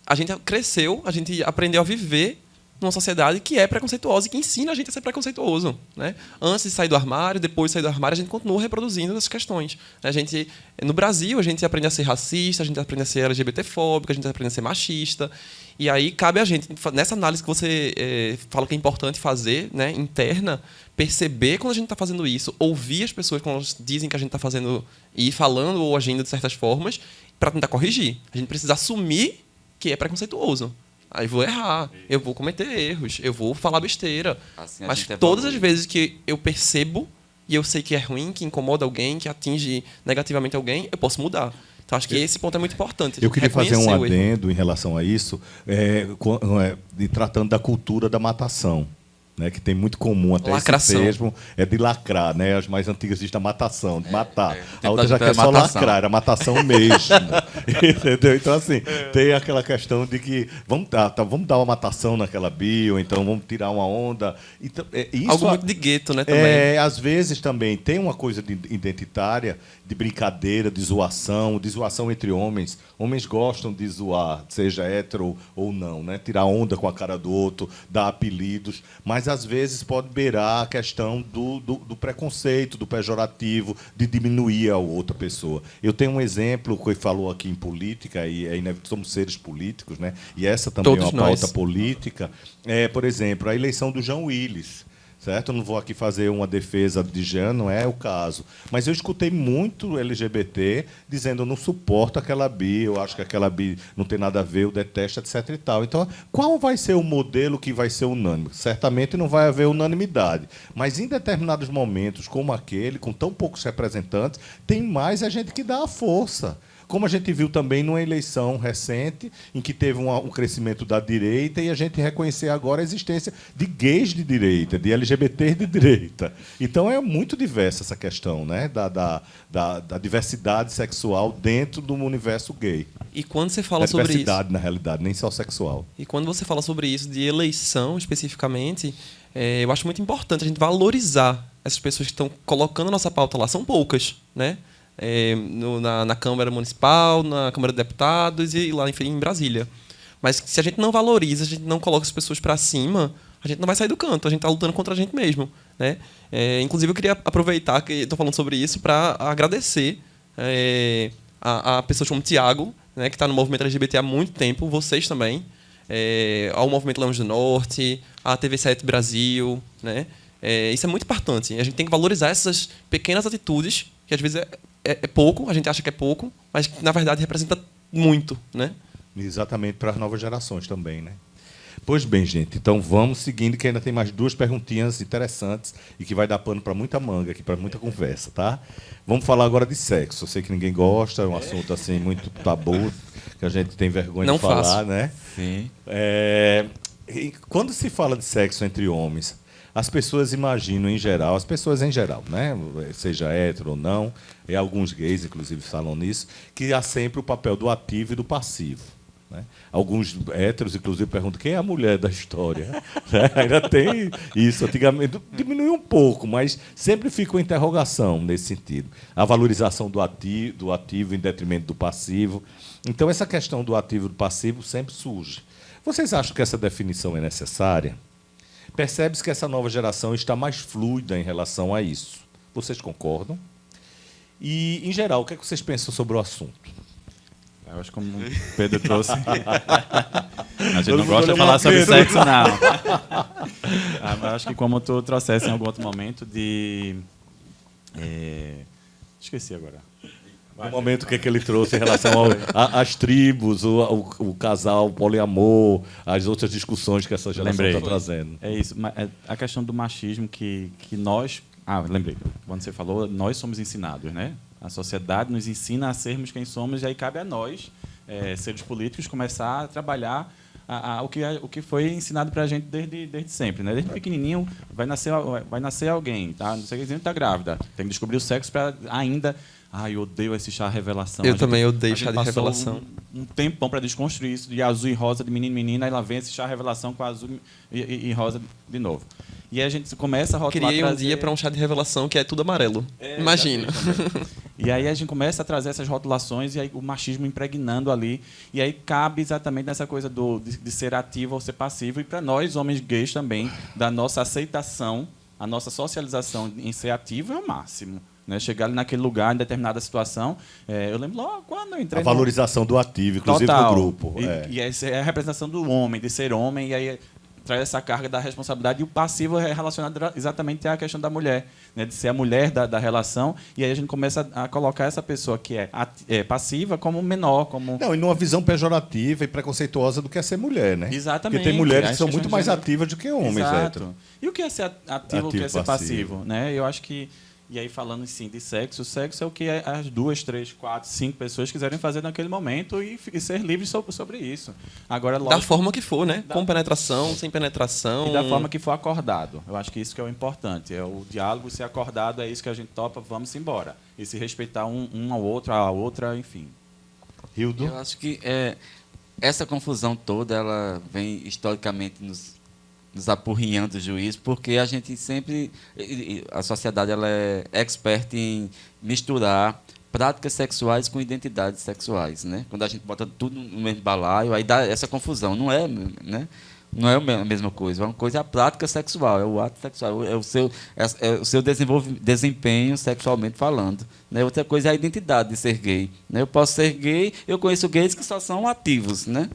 a gente cresceu, a gente aprendeu a viver numa sociedade que é preconceituosa e que ensina a gente a ser preconceituoso. Né? Antes de sair do armário, depois de sair do armário, a gente continua reproduzindo essas questões. No Brasil, a gente aprende a ser racista, a gente aprende a ser LGBTfóbico, a gente aprende a ser machista. E aí cabe a gente, nessa análise que você fala que é importante fazer, né, interna, perceber quando a gente está fazendo isso, ouvir as pessoas quando elas dizem que a gente está fazendo e falando ou agindo de certas formas, para tentar corrigir. A gente precisa assumir que é preconceituoso. Aí vou errar, eu vou cometer erros, eu vou falar besteira. Assim mas todas as vezes que eu percebo e eu sei que é ruim, que incomoda alguém, que atinge negativamente alguém, eu posso mudar. Então, acho que esse ponto é muito importante. Eu queria fazer um Reconhecer o erro. adendo em relação a isso, tratando da cultura da matação. Né, que tem muito comum até Lacração. esse termo, é de lacrar, né? As mais antigas dizem a matação, de matar. A outra da já quer só matação. lacrar, a matação mesmo. Entendeu? Então, assim, tem aquela questão de que vamos dar uma matação naquela bio, então vamos tirar uma onda. Então, isso Algo muito de gueto, né, também. Às vezes também tem uma coisa identitária, de brincadeira, de zoação entre homens. Homens gostam de zoar, seja hétero ou não, né? Tirar onda com a cara do outro, dar apelidos, mas às vezes pode beirar a questão do preconceito, do pejorativo, de diminuir a outra pessoa. Eu tenho um exemplo que falou aqui em política, e somos seres políticos, né? E essa também Todos é uma pauta nós. política. Por exemplo, a eleição do João Willis. Certo? Eu não vou aqui fazer uma defesa de Jean, não é o caso. Mas eu escutei muito LGBT dizendo eu não suporto aquela bi, eu acho que aquela bi não tem nada a ver, eu detesto, etc. e tal. Então, qual vai ser o modelo que vai ser unânime? Certamente não vai haver unanimidade. Mas em determinados momentos, como aquele, com tão poucos representantes, tem mais a gente que dá a força. Como a gente viu também numa eleição recente, em que teve um crescimento da direita, e a gente reconhecer agora a existência de gays de direita, de LGBTs de direita. Então é muito diversa essa questão, né? da diversidade sexual dentro do universo gay. E quando você fala sobre isso... diversidade, na realidade, nem só sexual. E quando você fala sobre isso, de eleição especificamente, eu acho muito importante a gente valorizar essas pessoas que estão colocando a nossa pauta lá. São poucas, né? Na Câmara Municipal, na Câmara de Deputados e lá, enfim, em Brasília. Mas se a gente não valoriza, a gente não coloca as pessoas para cima, a gente não vai sair do canto, a gente está lutando contra a gente mesmo. Né? Inclusive, eu queria aproveitar que estou falando sobre isso para agradecer a pessoas como o Tiago, né, que está no movimento LGBT há muito tempo, vocês também, ao Movimento Leões do Norte, à TV7 Brasil. Né? Isso é muito importante. A gente tem que valorizar essas pequenas atitudes, que às vezes é pouco, a gente acha que é pouco, mas que, na verdade, representa muito. Né? Exatamente, para as novas gerações também, né? Pois bem, gente, então vamos seguindo, que ainda tem mais 2 perguntinhas interessantes e que vai dar pano para muita manga aqui, para muita conversa, tá? Vamos falar agora de sexo. Eu sei que ninguém gosta, é um assunto assim muito tabu, que a gente tem vergonha de falar, faço. né? Sim. E quando se fala de sexo entre homens, as pessoas imaginam em geral, né? Seja hétero ou não, e alguns gays, inclusive, falam nisso, que há sempre o papel do ativo e do passivo. Né? Alguns héteros, inclusive, perguntam quem é a mulher da história. Né? Ainda tem isso. Antigamente diminuiu um pouco, mas sempre fica uma interrogação nesse sentido. A valorização do ativo em detrimento do passivo. Então, essa questão do ativo e do passivo sempre surge. Vocês acham que essa definição é necessária? Percebe-se que essa nova geração está mais fluida em relação a isso. Vocês concordam? E, em geral, o que é que vocês pensam sobre o assunto? Eu acho que como o Pedro trouxe. A gente Todo não mundo gosta de olhando falar pro sobre Pedro. sexo, não. Mas eu acho que como tu trouxesse em algum outro momento de. Esqueci agora. No momento que ele trouxe em relação às tribos, o casal, o poliamor, as outras discussões que essa geração está trazendo. É isso. A questão do machismo que nós. Lembrei. Quando você falou, nós somos ensinados, né? A sociedade nos ensina a sermos quem somos, e aí cabe a nós, seres políticos, começar a trabalhar o que foi ensinado para a gente desde sempre. Né? Desde pequenininho vai nascer alguém, tá? Não sei quem está grávida. Tem que descobrir o sexo para ainda... eu odeio esse chá revelação. Eu também odeio chá de passou revelação. Um tempão para desconstruir isso de azul e rosa, de menino e menina, aí lá vem esse chá revelação com azul e rosa de novo. E aí a gente começa a rotular... Criei um dia para um chá de revelação que é tudo amarelo. Imagina. E aí a gente começa a trazer essas rotulações e aí o machismo impregnando ali. E aí cabe exatamente nessa coisa de ser ativo ou ser passivo. E para nós, homens gays também, da nossa aceitação, a nossa socialização em ser ativo é o máximo. Né? Chegar ali naquele lugar, em determinada situação. Eu lembro logo quando eu entrei... A valorização do ativo, inclusive Total. do grupo. E essa é a representação do homem, de ser homem, e aí traz essa carga da responsabilidade, e o passivo é relacionado exatamente à questão da mulher, né? De ser a mulher da relação, e aí a gente começa a colocar essa pessoa que é passiva como menor, como... Não, e numa visão pejorativa e preconceituosa do que é ser mulher, né? Exatamente. Porque tem mulheres que As são questões muito de mais gênero. ativas do que homens, Exato. hétero. E o que é ser ativo, o que é ser passivo. passivo? Né? Eu acho que... E aí, falando sim de sexo, o sexo é o que as 2, 3, 4, 5 pessoas quiserem fazer naquele momento e ser livres sobre isso. Agora, Da forma que for, né? Com penetração, sem penetração. E da forma que for acordado. Eu acho que isso que é o importante. É o diálogo ser acordado, é isso que a gente topa, vamos embora. E se respeitar um ao outro, a outra, enfim. Hildo? Eu acho que essa confusão toda ela vem historicamente nos apurrinhando o juiz, porque a gente sempre... A sociedade ela é expert em misturar práticas sexuais com identidades sexuais. Né? Quando a gente bota tudo no mesmo balaio, aí dá essa confusão. Não é, né? Não é a mesma coisa. Uma coisa é a prática sexual, é o ato sexual, é o seu desempenho sexualmente falando. Né? Outra coisa é a identidade de ser gay. Né? Eu posso ser gay, eu conheço gays que só são ativos, né?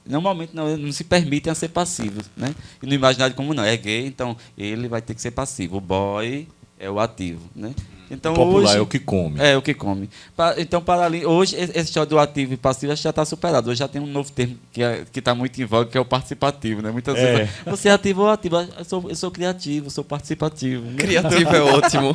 Normalmente não se permitem a ser passivos, né? E no imaginário como não é gay, então ele vai ter que ser passivo. O boy é o ativo, né? Então, o popular hoje, é o que come. É o que come. Então, para ali, hoje, esse história do ativo e passivo já está superado. Hoje já tem um novo termo que está muito em voga, que é o participativo. Né? Muitas vezes, você é ativo ou ativo? Eu sou criativo, sou participativo. Né? Criativo é ótimo.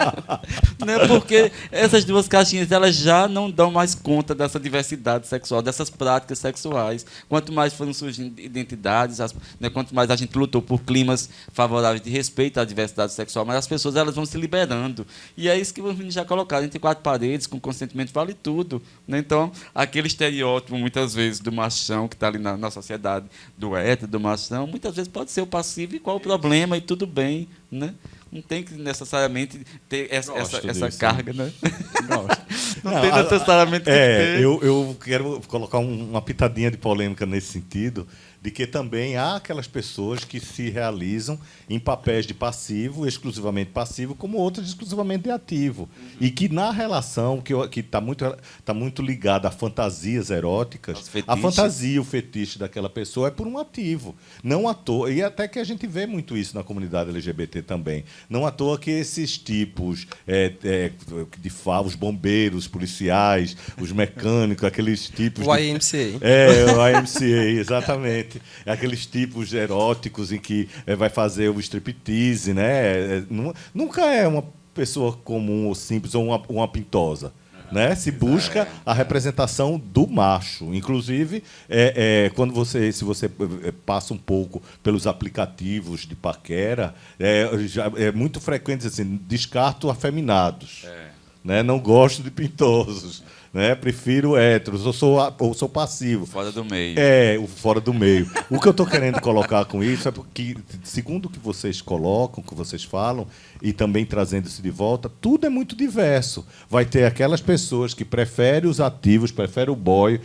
Né? Porque essas 2 caixinhas elas já não dão mais conta dessa diversidade sexual, dessas práticas sexuais. Quanto mais foram surgindo identidades, né? Quanto mais a gente lutou por climas favoráveis de respeito à diversidade sexual, mas as pessoas elas vão se liberando. E é isso que os meninos já colocaram entre 4 paredes, com consentimento, vale tudo. Né? Então, aquele estereótipo, muitas vezes, do machão que está ali na sociedade, do hétero, do machão, muitas vezes pode ser o passivo e qual o problema, e tudo bem. Né? Não tem que necessariamente ter essa carga. Né? Não tem necessariamente que ter. Eu quero colocar uma pitadinha de polêmica nesse sentido, de que também há aquelas pessoas que se realizam em papéis de passivo, exclusivamente passivo, como outras exclusivamente de ativo. E que na relação, que está muito ligada a fantasias eróticas, a fantasia, o fetiche daquela pessoa é por um ativo. Não à toa, e até que a gente vê muito isso na comunidade LGBT também. Não à toa que esses tipos os bombeiros, policiais, os mecânicos, aqueles tipos... O YMCA. O YMCA, exatamente. Exatamente. É aqueles tipos eróticos em que vai fazer o striptease, né? Nunca é uma pessoa comum ou simples ou uma pintosa. Né? Se busca a representação do macho. Inclusive, quando se você passa um pouco pelos aplicativos de paquera, é muito frequente assim, descarto afeminados. Né? Não gosto de pintosos. Né? Prefiro héteros, ou sou passivo. Fora do meio. O fora do meio. O que eu estou querendo colocar com isso é porque, segundo o que vocês colocam, o que vocês falam, e também trazendo isso de volta, tudo é muito diverso. Vai ter aquelas pessoas que preferem os ativos, preferem o boy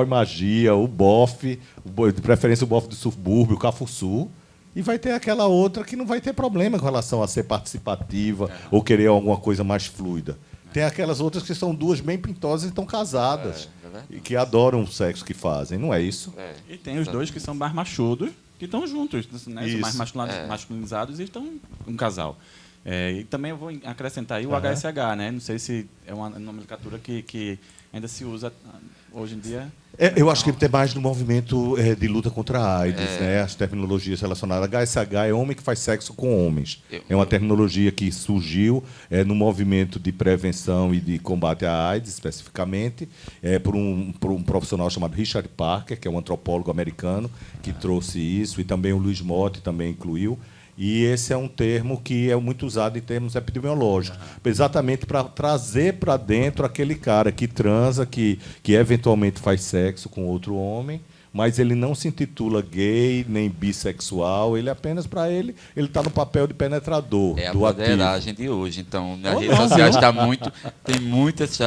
magia, o bofe, de preferência o bofe do subúrbio, o cafuçu. E vai ter aquela outra que não vai ter problema com relação a ser participativa ou querer alguma coisa mais fluida. Tem aquelas outras que são duas bem pintosas e estão casadas. E que adoram o sexo que fazem, não é isso? E tem os dois que são mais machudos, que estão juntos, né? São mais masculinizados e estão um casal. E também eu vou acrescentar aí o HSH, né? Não sei se é uma nomenclatura que ainda se usa hoje em dia. Eu acho que ele tem mais no movimento de luta contra a AIDS, né? As terminologias relacionadas. HSH é homem que faz sexo com homens. É uma terminologia que surgiu no movimento de prevenção e de combate à AIDS, especificamente, por um profissional chamado Richard Parker, que é um antropólogo americano, que trouxe isso, e também o Luiz Motti também incluiu. E esse é um termo que é muito usado em termos epidemiológicos, exatamente para trazer para dentro aquele cara que transa, que eventualmente faz sexo com outro homem, mas ele não se intitula gay nem bissexual, ele apenas, para ele está no papel de penetrador. É a do broderagem de hoje. Então, nas redes sociais tem muitas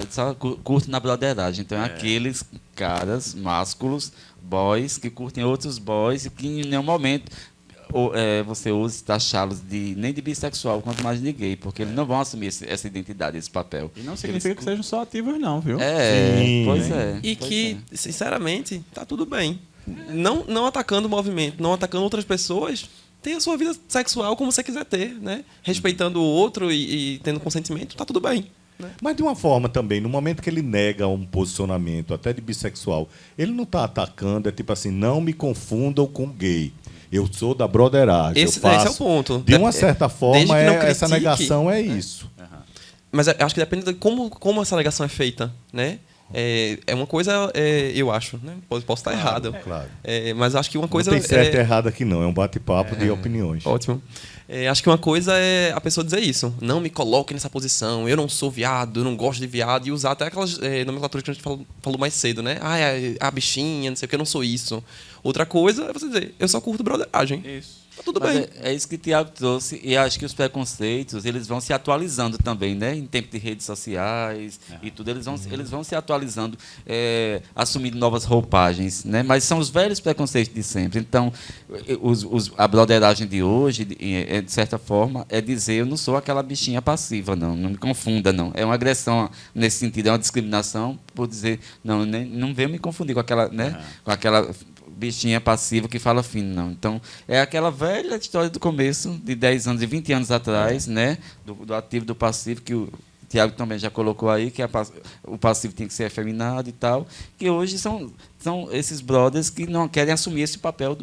só curto na broderagem. Então, é aqueles caras másculos, boys, que curtem outros boys e que em nenhum momento você usa taxá-los nem de bissexual, quanto mais de gay, porque eles não vão assumir essa identidade, esse papel. E não significa que sejam só ativos, não, viu? Pois é. E que, sinceramente, tá tudo bem. Não atacando o movimento, não atacando outras pessoas, tenha a sua vida sexual como você quiser ter, né? Respeitando o outro e tendo consentimento, tá tudo bem. Né? Mas de uma forma também, no momento que ele nega um posicionamento até de bissexual, ele não está atacando, é tipo assim, não me confundam com gay. Eu sou da broderagem. Esse é o ponto. De uma certa forma, essa negação é isso. Mas acho que depende de como essa negação é feita, né? É uma coisa, eu acho, né? Posso estar errado. Claro. Mas acho que uma coisa... Não tem certo e errado aqui, não. É um bate-papo de opiniões. Ótimo. Acho que uma coisa é a pessoa dizer isso. Não me coloque nessa posição. Eu não sou viado, eu não gosto de viado. E usar até aquelas nomenclaturas que a gente falou mais cedo, né? A bichinha, não sei o que, eu não sou isso. Outra coisa é você dizer, eu só curto broderagem. Isso. Tá tudo bem. É isso que o Tiago trouxe, e acho que os preconceitos eles vão se atualizando também, né? Em tempo de redes sociais e tudo, eles vão se atualizando, assumindo novas roupagens, né? Mas são os velhos preconceitos de sempre. Então, a broderagem de hoje, de certa forma, é dizer, eu não sou aquela bichinha passiva, não me confunda, não. É uma agressão nesse sentido, é uma discriminação por dizer, não venha me confundir com aquela, né? Com aquela bichinha passiva que fala fino, não. Então, é aquela velha história do começo, de 10 anos e 20 anos atrás, né? Do ativo e do passivo, que o Tiago também já colocou aí, que o passivo tem que ser efeminado e tal, que hoje são esses brothers que não querem assumir esse papel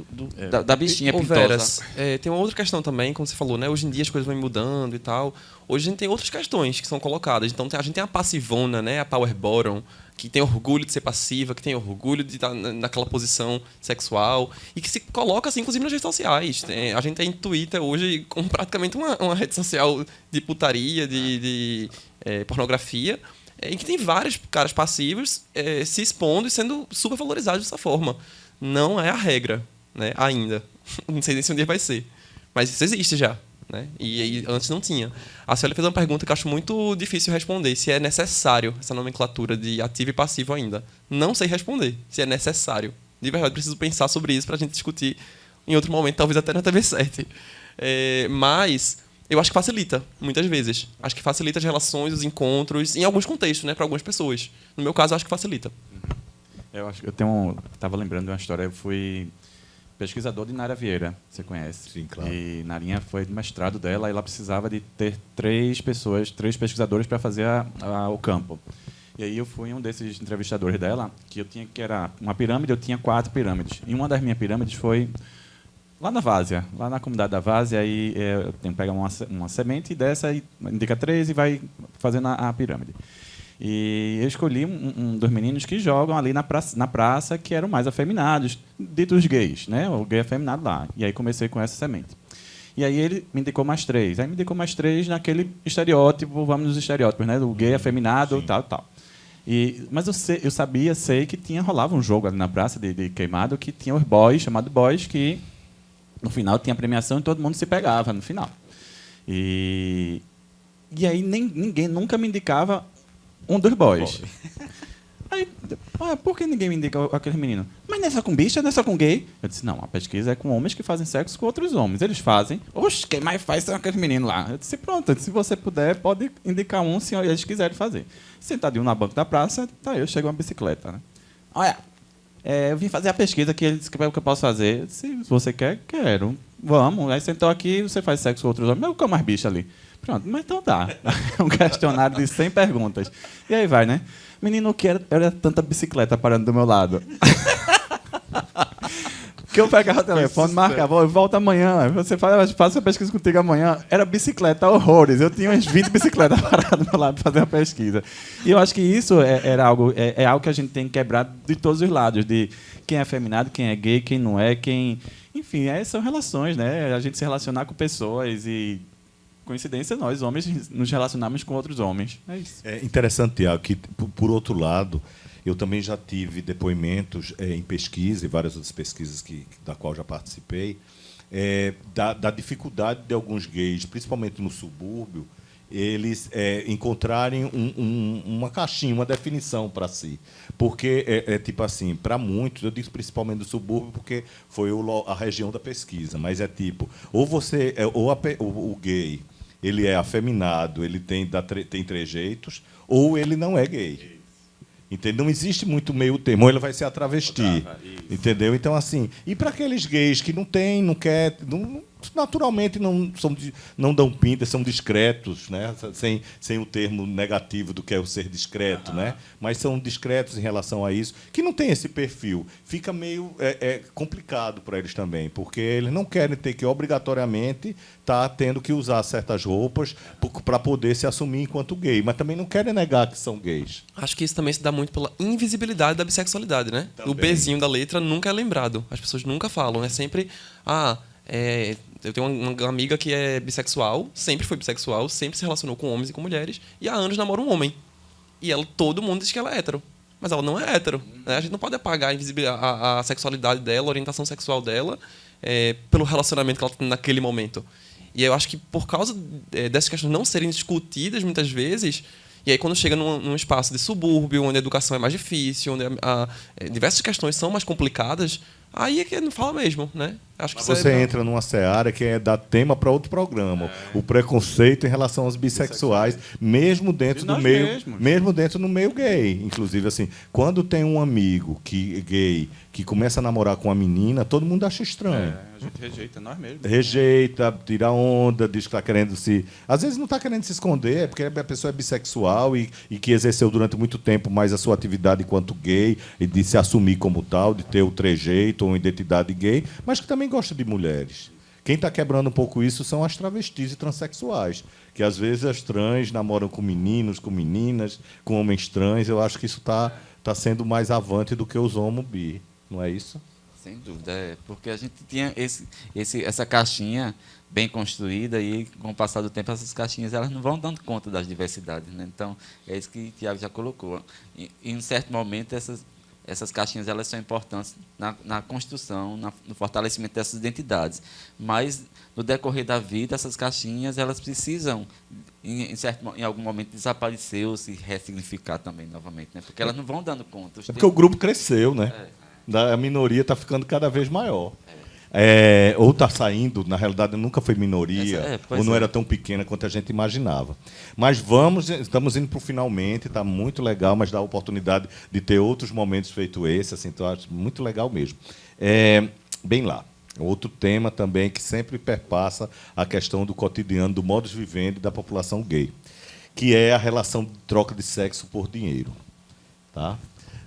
da bichinha pintosa. Veras, tem uma outra questão também, como você falou, né? Hoje em dia as coisas vão mudando e tal. Hoje a gente tem outras questões que são colocadas. Então, a gente tem a passivona, né? A power bottom, que tem orgulho de ser passiva, que tem orgulho de estar naquela posição sexual e que se coloca, assim, inclusive nas redes sociais. A gente tem Twitter hoje como praticamente uma rede social de putaria, de pornografia, em que tem vários caras passivos se expondo e sendo super valorizados dessa forma. Não é a regra, né? Ainda. Não sei nem se um dia vai ser. Mas isso existe já. Né? E antes não tinha. A Célia fez uma pergunta que eu acho muito difícil responder, se é necessário essa nomenclatura de ativo e passivo ainda. Não sei responder se é necessário. De verdade, preciso pensar sobre isso para a gente discutir em outro momento, talvez até na TV7. Mas eu acho que facilita, muitas vezes. Acho que facilita as relações, os encontros, em alguns contextos, né, para algumas pessoas. No meu caso, eu acho que facilita. Eu estava lembrando de uma história, eu fui pesquisador de Nara Vieira, você conhece? Sim, claro. E Narinha foi do mestrado dela e ela precisava de ter três pesquisadores para fazer o campo. E aí eu fui um desses entrevistadores dela, que era uma pirâmide, eu tinha 4 pirâmides. E uma das minhas pirâmides foi lá na Várzea, lá na comunidade da Várzea, aí eu tenho que pegar uma semente dessa, e indica 3 e vai fazendo a pirâmide. E eu escolhi um dos meninos que jogam ali na praça, que eram mais afeminados, ditos gays, né? O gay afeminado lá. E aí comecei com essa semente. E aí ele me indicou mais 3. Aí me indicou mais 3 naquele estereótipo, vamos nos estereótipos, né? Do gay afeminado, sim, tal. Mas eu sei que rolava um jogo ali na praça de queimado, que tinha os boys, chamados boys, que no final tinha premiação e todo mundo se pegava no final. E aí ninguém nunca me indicava um dos boys. Aí, por que ninguém me indica aquele menino? Mas não é só com bicha, não é só com gay? Eu disse, não, a pesquisa é com homens que fazem sexo com outros homens. Eles fazem. Oxe, quem mais faz são aqueles meninos lá. Eu disse, pronto, se você puder, pode indicar um se eles quiserem fazer. Sentadinho na banca da praça, tá, eu chego uma bicicleta, né? Olha, eu vim fazer a pesquisa que ele disse que é o que eu posso fazer. Eu disse, se você quer, quero. Vamos. Aí sentou aqui, você faz sexo com outros homens. Eu como mais bicha ali. Pronto, mas então tá. Um questionário de 100 perguntas. E aí vai, né? Menino, o que era tanta bicicleta parando do meu lado? Que eu pegava o telefone, marcava, eu volto amanhã. Você faz a pesquisa contigo amanhã. Era bicicleta, horrores. Eu tinha umas 20 bicicletas paradas do meu lado para fazer a pesquisa. E eu acho que isso era algo que a gente tem que quebrar de todos os lados. De quem é afeminado, quem é gay, quem não é, quem... Enfim, são relações, né? A gente se relacionar com pessoas e... Coincidência, nós, homens, nos relacionamos com outros homens. É isso. É interessante, Tiago, que, por outro lado, eu também já tive depoimentos em pesquisa, e várias outras pesquisas da qual já participei, da dificuldade de alguns gays, principalmente no subúrbio, eles encontrarem uma caixinha, uma definição para si. Porque, tipo assim, para muitos, eu digo principalmente do subúrbio, porque foi a região da pesquisa, mas é tipo, ou você, o gay, ele é afeminado, ele tem trejeitos, ou ele não é gay. Entendeu? Não existe muito meio termo, ou ele vai ser a travesti. Entendeu? Então, assim, e para aqueles gays que não têm, não quer, naturalmente não dão pinta, são discretos, né? Sem o termo negativo do que é o ser discreto, né? Mas são discretos em relação a isso, que não tem esse perfil. Fica meio complicado para eles também, porque eles não querem ter que obrigatoriamente estar tendo que usar certas roupas para poder se assumir enquanto gay, mas também não querem negar que são gays. Acho que isso também se dá muito pela invisibilidade da bissexualidade, né? Também. O Bzinho da letra nunca é lembrado. As pessoas nunca falam. É sempre... eu tenho uma amiga que é bissexual, sempre foi bissexual, sempre se relacionou com homens e com mulheres, e há anos namora um homem. E todo mundo diz que ela é hétero. Mas ela não é hétero. Né? A gente não pode apagar a sexualidade dela, a orientação sexual dela, pelo relacionamento que ela tem naquele momento. E eu acho que por causa dessas questões não serem discutidas muitas vezes, e aí quando chega num espaço de subúrbio, onde a educação é mais difícil, onde diversas questões são mais complicadas, aí é que não fala mesmo, né? Acho que você entra numa seara que dar tema para outro programa. O preconceito em relação aos bissexuais, mesmo dentro do meio gay. Inclusive, assim, quando tem um amigo gay que começa a namorar com uma menina, todo mundo acha estranho. A gente rejeita nós mesmos. Rejeita, tira onda, diz que está querendo se... Às vezes não está querendo se esconder, é porque a pessoa é bissexual e que exerceu durante muito tempo mais a sua atividade enquanto gay, e de se assumir como tal, de ter o trejeito ou uma identidade gay, mas que também gosta de mulheres. Quem está quebrando um pouco isso são as travestis e transexuais, que às vezes as trans namoram com meninos, com meninas, com homens trans. Eu acho que isso está sendo mais avante do que os homo bi, não é isso? Sem dúvida, porque a gente tinha essa caixinha bem construída e, com o passar do tempo, essas caixinhas elas não vão dando conta das diversidades, né? Então, é isso que o Tiago já colocou. E, em um certo momento, essas caixinhas elas são importantes na construção, no fortalecimento dessas identidades. Mas, no decorrer da vida, essas caixinhas elas precisam, em algum momento, desaparecer ou se ressignificar também novamente, né? Porque elas não vão dando conta. Porque o grupo cresceu, né? A minoria está ficando cada vez maior. Ou está saindo, na realidade nunca foi minoria, ou não era tão pequena quanto a gente imaginava. Mas estamos indo para o finalmente, está muito legal, mas dá a oportunidade de ter outros momentos feito esse, assim, então acho muito legal mesmo. Bem lá, outro tema também que sempre perpassa a questão do cotidiano, do modus vivendi da população gay, que é a relação de troca de sexo por dinheiro. tá?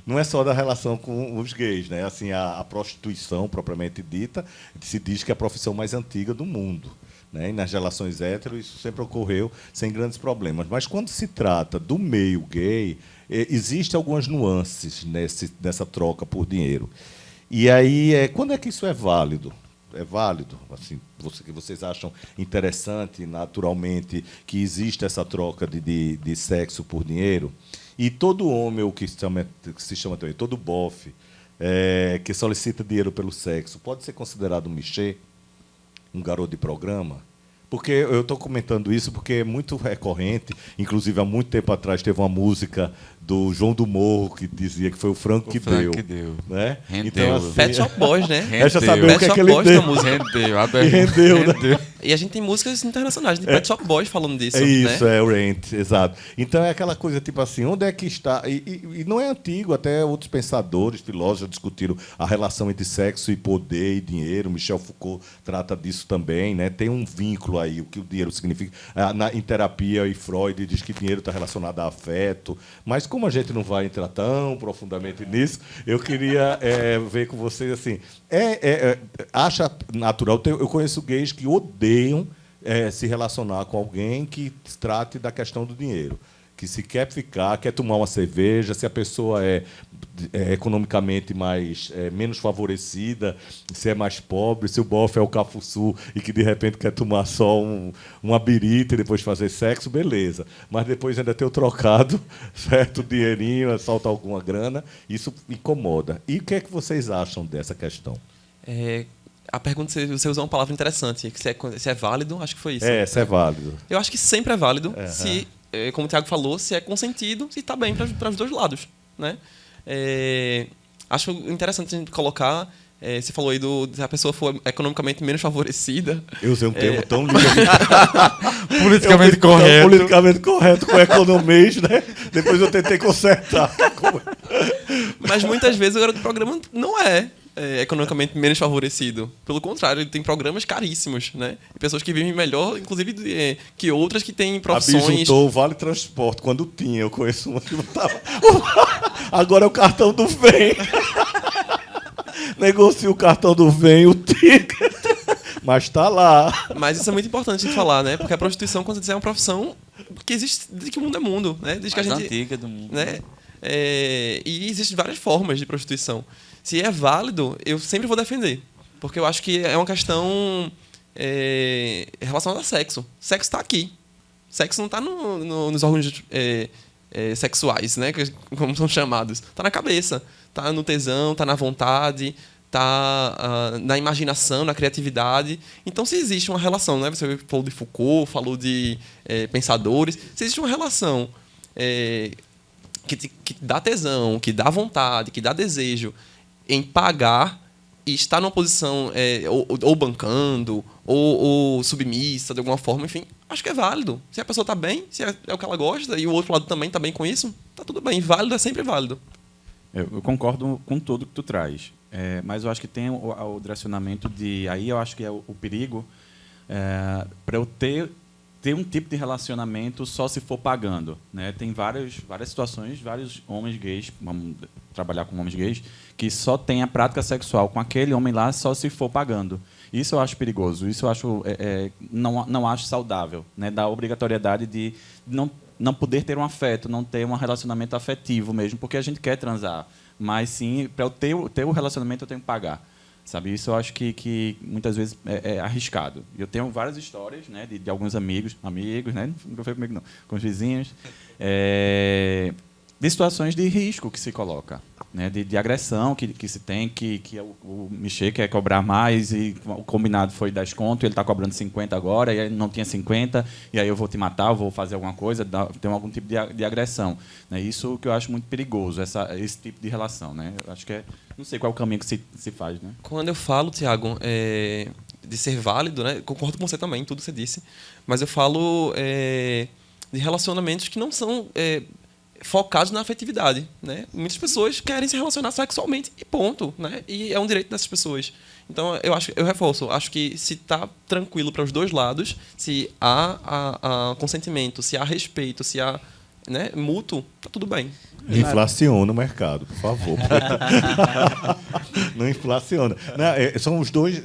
Não é só da relação com os gays, né? Assim, a prostituição propriamente dita se diz que é a profissão mais antiga do mundo, né? E nas relações héteros isso sempre ocorreu sem grandes problemas. Mas quando se trata do meio gay, existem algumas nuances nessa troca por dinheiro. E aí, quando é que isso é válido? É válido? Assim, que vocês acham interessante, naturalmente, que existe essa troca de sexo por dinheiro? E todo homem, o que se chama também, todo bofe, que solicita dinheiro pelo sexo, pode ser considerado um michê? Um garoto de programa? Porque eu estou comentando isso porque é muito recorrente. Inclusive, há muito tempo atrás, teve uma música do João do Morro que dizia que foi o Franco que deu. Né? Rendeu. Então, assim, Pet Shop Boys, né? Deixa saber o Pet que é Shop que ele Boys deu. da música. Rendeu, né? E a gente tem músicas internacionais de Pet Shop Boys falando disso. É isso, né? é o Rent, exato. Então é aquela coisa tipo assim, onde é que está... E não é antigo, até outros pensadores, filósofos já discutiram a relação entre sexo e poder e dinheiro. Michel Foucault trata disso também, né? Tem um vínculo aí, o que o dinheiro significa. Em terapia, e Freud diz que dinheiro está relacionado a afeto. Mas como a gente não vai entrar tão profundamente nisso, eu queria ver com vocês assim... acha natural... Eu conheço gays que odeiam se relacionar com alguém que trate da questão do dinheiro. Que se quer ficar, quer tomar uma cerveja, se a pessoa é economicamente menos favorecida, se é mais pobre, se o bofe é o cafuçu e que de repente quer tomar só uma birita e depois fazer sexo, beleza. Mas depois ainda ter o trocado, certo? O dinheirinho, solta alguma grana, isso incomoda. E o que é que vocês acham dessa questão? A pergunta, você usou uma palavra interessante, que se é válido, acho que foi isso. Se é válido. Eu acho que sempre é válido, se, como o Thiago falou, se é consentido, se está bem para os dois lados, né? Acho interessante a gente colocar, você falou aí se a pessoa for economicamente menos favorecida. Eu usei um termo tão lindo. Politicamente correto. Politicamente correto com economês, né? Depois eu tentei consertar. Mas muitas vezes o garoto do programa não é economicamente menos favorecido. Pelo contrário, ele tem programas caríssimos, né? E pessoas que vivem melhor, inclusive, que outras que têm profissões... A Bi juntou o Vale Transporte. Quando tinha, eu conheço uma que botava... Agora é o cartão do Vem. Negocia o cartão do Vem, o ticket. Mas está lá. Mas isso é muito importante a gente falar, né? Porque a prostituição, quando você diz, é uma profissão que existe desde que o mundo é mundo, né? Desde que mais a gente, antiga do mundo. Né? E existem várias formas de prostituição. Se é válido, eu sempre vou defender. Porque eu acho que é uma questão relacionada a sexo. Sexo está aqui. Sexo não está nos órgãos sexuais, né? Como são chamados. Está na cabeça. Está no tesão, está na vontade, está na imaginação, na criatividade. Então, se existe uma relação, né? Você falou de Foucault, falou de pensadores. Se existe uma relação que dá tesão, que dá vontade, que dá desejo em pagar e estar numa posição ou bancando, ou submissa de alguma forma, enfim, acho que é válido. Se a pessoa está bem, se é o que ela gosta e o outro lado também está bem com isso, está tudo bem. Válido é sempre válido. Eu concordo com tudo que tu traz, mas eu acho que tem o direcionamento de... Aí eu acho que é o perigo para eu ter um tipo de relacionamento só se for pagando, né? Tem várias situações, vários homens gays, vamos trabalhar com homens gays, que só tem a prática sexual com aquele homem lá só se for pagando. Isso eu acho perigoso, isso eu acho não acho saudável, né? Da obrigatoriedade de não poder ter um afeto, não ter um relacionamento afetivo mesmo, porque a gente quer transar, mas sim, para eu ter o relacionamento eu tenho que pagar. Sabe, isso eu acho que muitas vezes é arriscado. Eu tenho várias histórias, né, de alguns amigos, né, não foi comigo não, com os vizinhos, de situações de risco que se coloca, né, de agressão que se tem, que o Michê quer cobrar mais e o combinado foi 10 conto, ele está cobrando 50 agora, e ele não tinha 50, e aí eu vou te matar, eu vou fazer alguma coisa, tem algum tipo de agressão. Né, isso que eu acho muito perigoso, esse tipo de relação. Né, eu acho que não sei qual é o caminho que se faz. Né? Quando eu falo, Thiago, de ser válido, né, concordo com você também, tudo que você disse, mas eu falo de relacionamentos que não são focados na afetividade. Né? Muitas pessoas querem se relacionar sexualmente e ponto. Né? E é um direito dessas pessoas. Então, eu reforço, acho que se está tranquilo para os dois lados, se há consentimento, se há respeito, se há né, mútuo, tá tudo bem. Inflaciona o mercado, por favor. Não inflaciona. Não,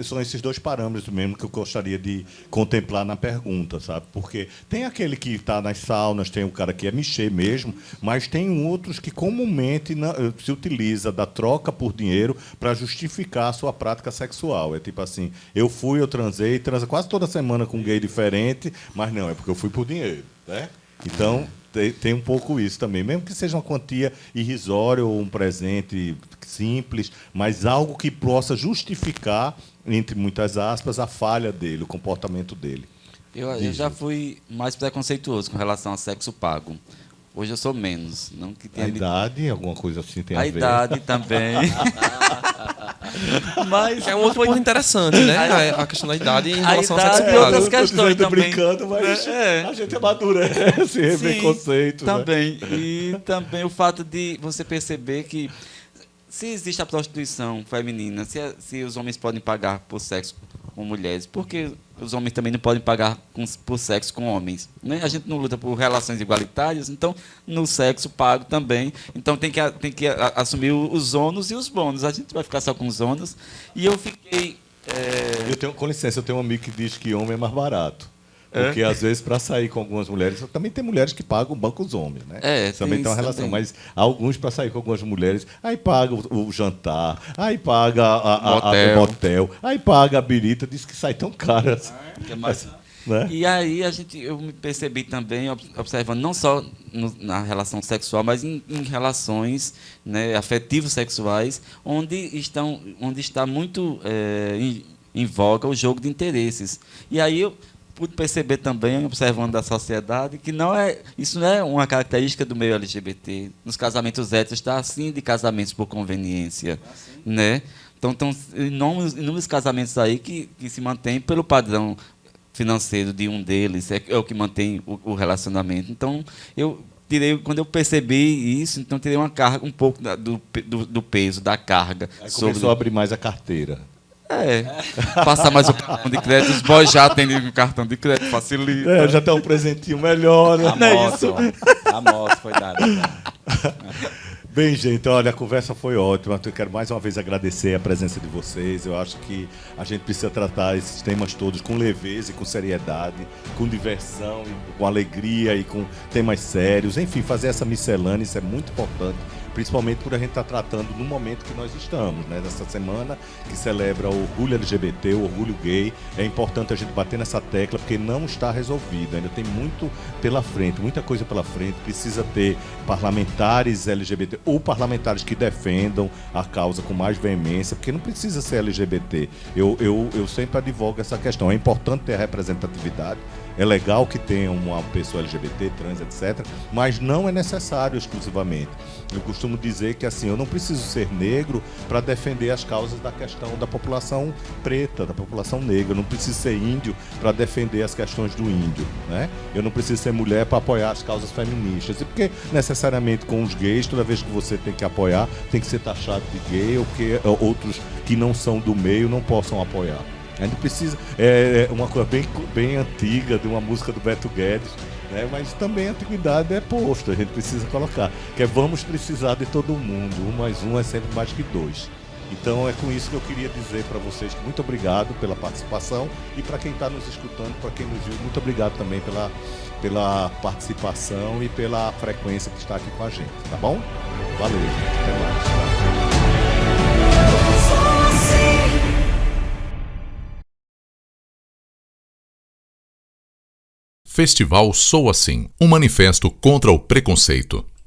são esses dois parâmetros mesmo que eu gostaria de contemplar na pergunta, sabe? Porque tem aquele que está nas saunas, tem o cara que é mexer mesmo, mas tem outros que comumente se utiliza da troca por dinheiro para justificar a sua prática sexual. É tipo assim, eu transei quase toda semana com um gay diferente, mas não, é porque eu fui por dinheiro, né? Então, tem um pouco isso também. Mesmo que seja uma quantia irrisória ou um presente simples, mas algo que possa justificar, entre muitas aspas, a falha dele, o comportamento dele. Eu já fui mais preconceituoso com relação a sexo pago. Hoje eu sou menos. Não que tenha idade, alguma coisa assim tem a ver? A idade também. Mas é um outro ponto interessante, né? A questão da idade em relação ao sexo pago. E outras questões também. Brincando, mas a gente amadurece esse preconceito. Também. Né? E também o fato de você perceber que se existe a prostituição feminina, se os homens podem pagar por sexo com mulheres, por que os homens também não podem pagar por sexo com homens? Né? A gente não luta por relações igualitárias, então no sexo pago também. Então tem que assumir os ônus e os bônus. A gente vai ficar só com os ônus. E eu fiquei... Com licença, eu tenho um amigo que diz que homem é mais barato. Porque, às vezes, para sair com algumas mulheres... Também tem mulheres que pagam o banco dos homens, né? Também tem uma relação. Também. Mas alguns, para sair com algumas mulheres, aí paga o jantar, aí paga o motel, aí paga a birita, diz que sai tão caro assim. Né? E aí eu me percebi também, observando não só na relação sexual, mas em relações, né, afetivos sexuais, onde está muito em voga o jogo de interesses. E aí eu pude perceber também, observando da sociedade, que isso não é uma característica do meio LGBT. Nos casamentos héteros está assim de casamentos por conveniência. Né? Então, inúmeros casamentos aí que se mantêm pelo padrão financeiro de um deles, é o que mantém o relacionamento. Então, quando eu percebi isso, então tirei uma carga, um pouco do peso, da carga. Aí começou a abrir mais a carteira. Passar mais o cartão de crédito, os boys já atendem o cartão de crédito, facilita. Já tem um presentinho melhor, né? A moto foi dada. Bem, gente, olha, a conversa foi ótima. Eu quero mais uma vez agradecer a presença de vocês. Eu acho que a gente precisa tratar esses temas todos com leveza e com seriedade, com diversão, e com alegria e com temas sérios. Enfim, fazer essa miscelânea, isso é muito importante. Principalmente por a gente estar tratando no momento que nós estamos, né? Nessa semana que celebra o orgulho LGBT, o orgulho gay. É importante a gente bater nessa tecla, porque não está resolvido. Ainda tem muito pela frente, muita coisa pela frente. Precisa ter parlamentares LGBT ou parlamentares que defendam a causa com mais veemência, porque não precisa ser LGBT. Eu sempre advogo essa questão. É importante ter a representatividade. É legal que tenha uma pessoa LGBT, trans, etc., mas não é necessário exclusivamente. Eu costumo dizer que assim, eu não preciso ser negro para defender as causas da questão da população preta, da população negra. Eu não preciso ser índio para defender as questões do índio, né? Eu não preciso ser mulher para apoiar as causas feministas. E porque necessariamente com os gays, toda vez que você tem que apoiar, tem que ser taxado de gay, ou que outros que não são do meio não possam apoiar. A gente precisa, uma coisa bem antiga, de uma música do Beto Guedes, né? Mas também a antiguidade é posto, a gente precisa colocar, que é vamos precisar de todo mundo, 1 mais 1 é sempre mais que 2. Então é com isso que eu queria dizer para vocês que muito obrigado pela participação, e para quem está nos escutando, para quem nos viu, muito obrigado também pela participação e pela frequência que está aqui com a gente, tá bom? Valeu, gente. Até mais. Festival Sou Assim, um manifesto contra o preconceito.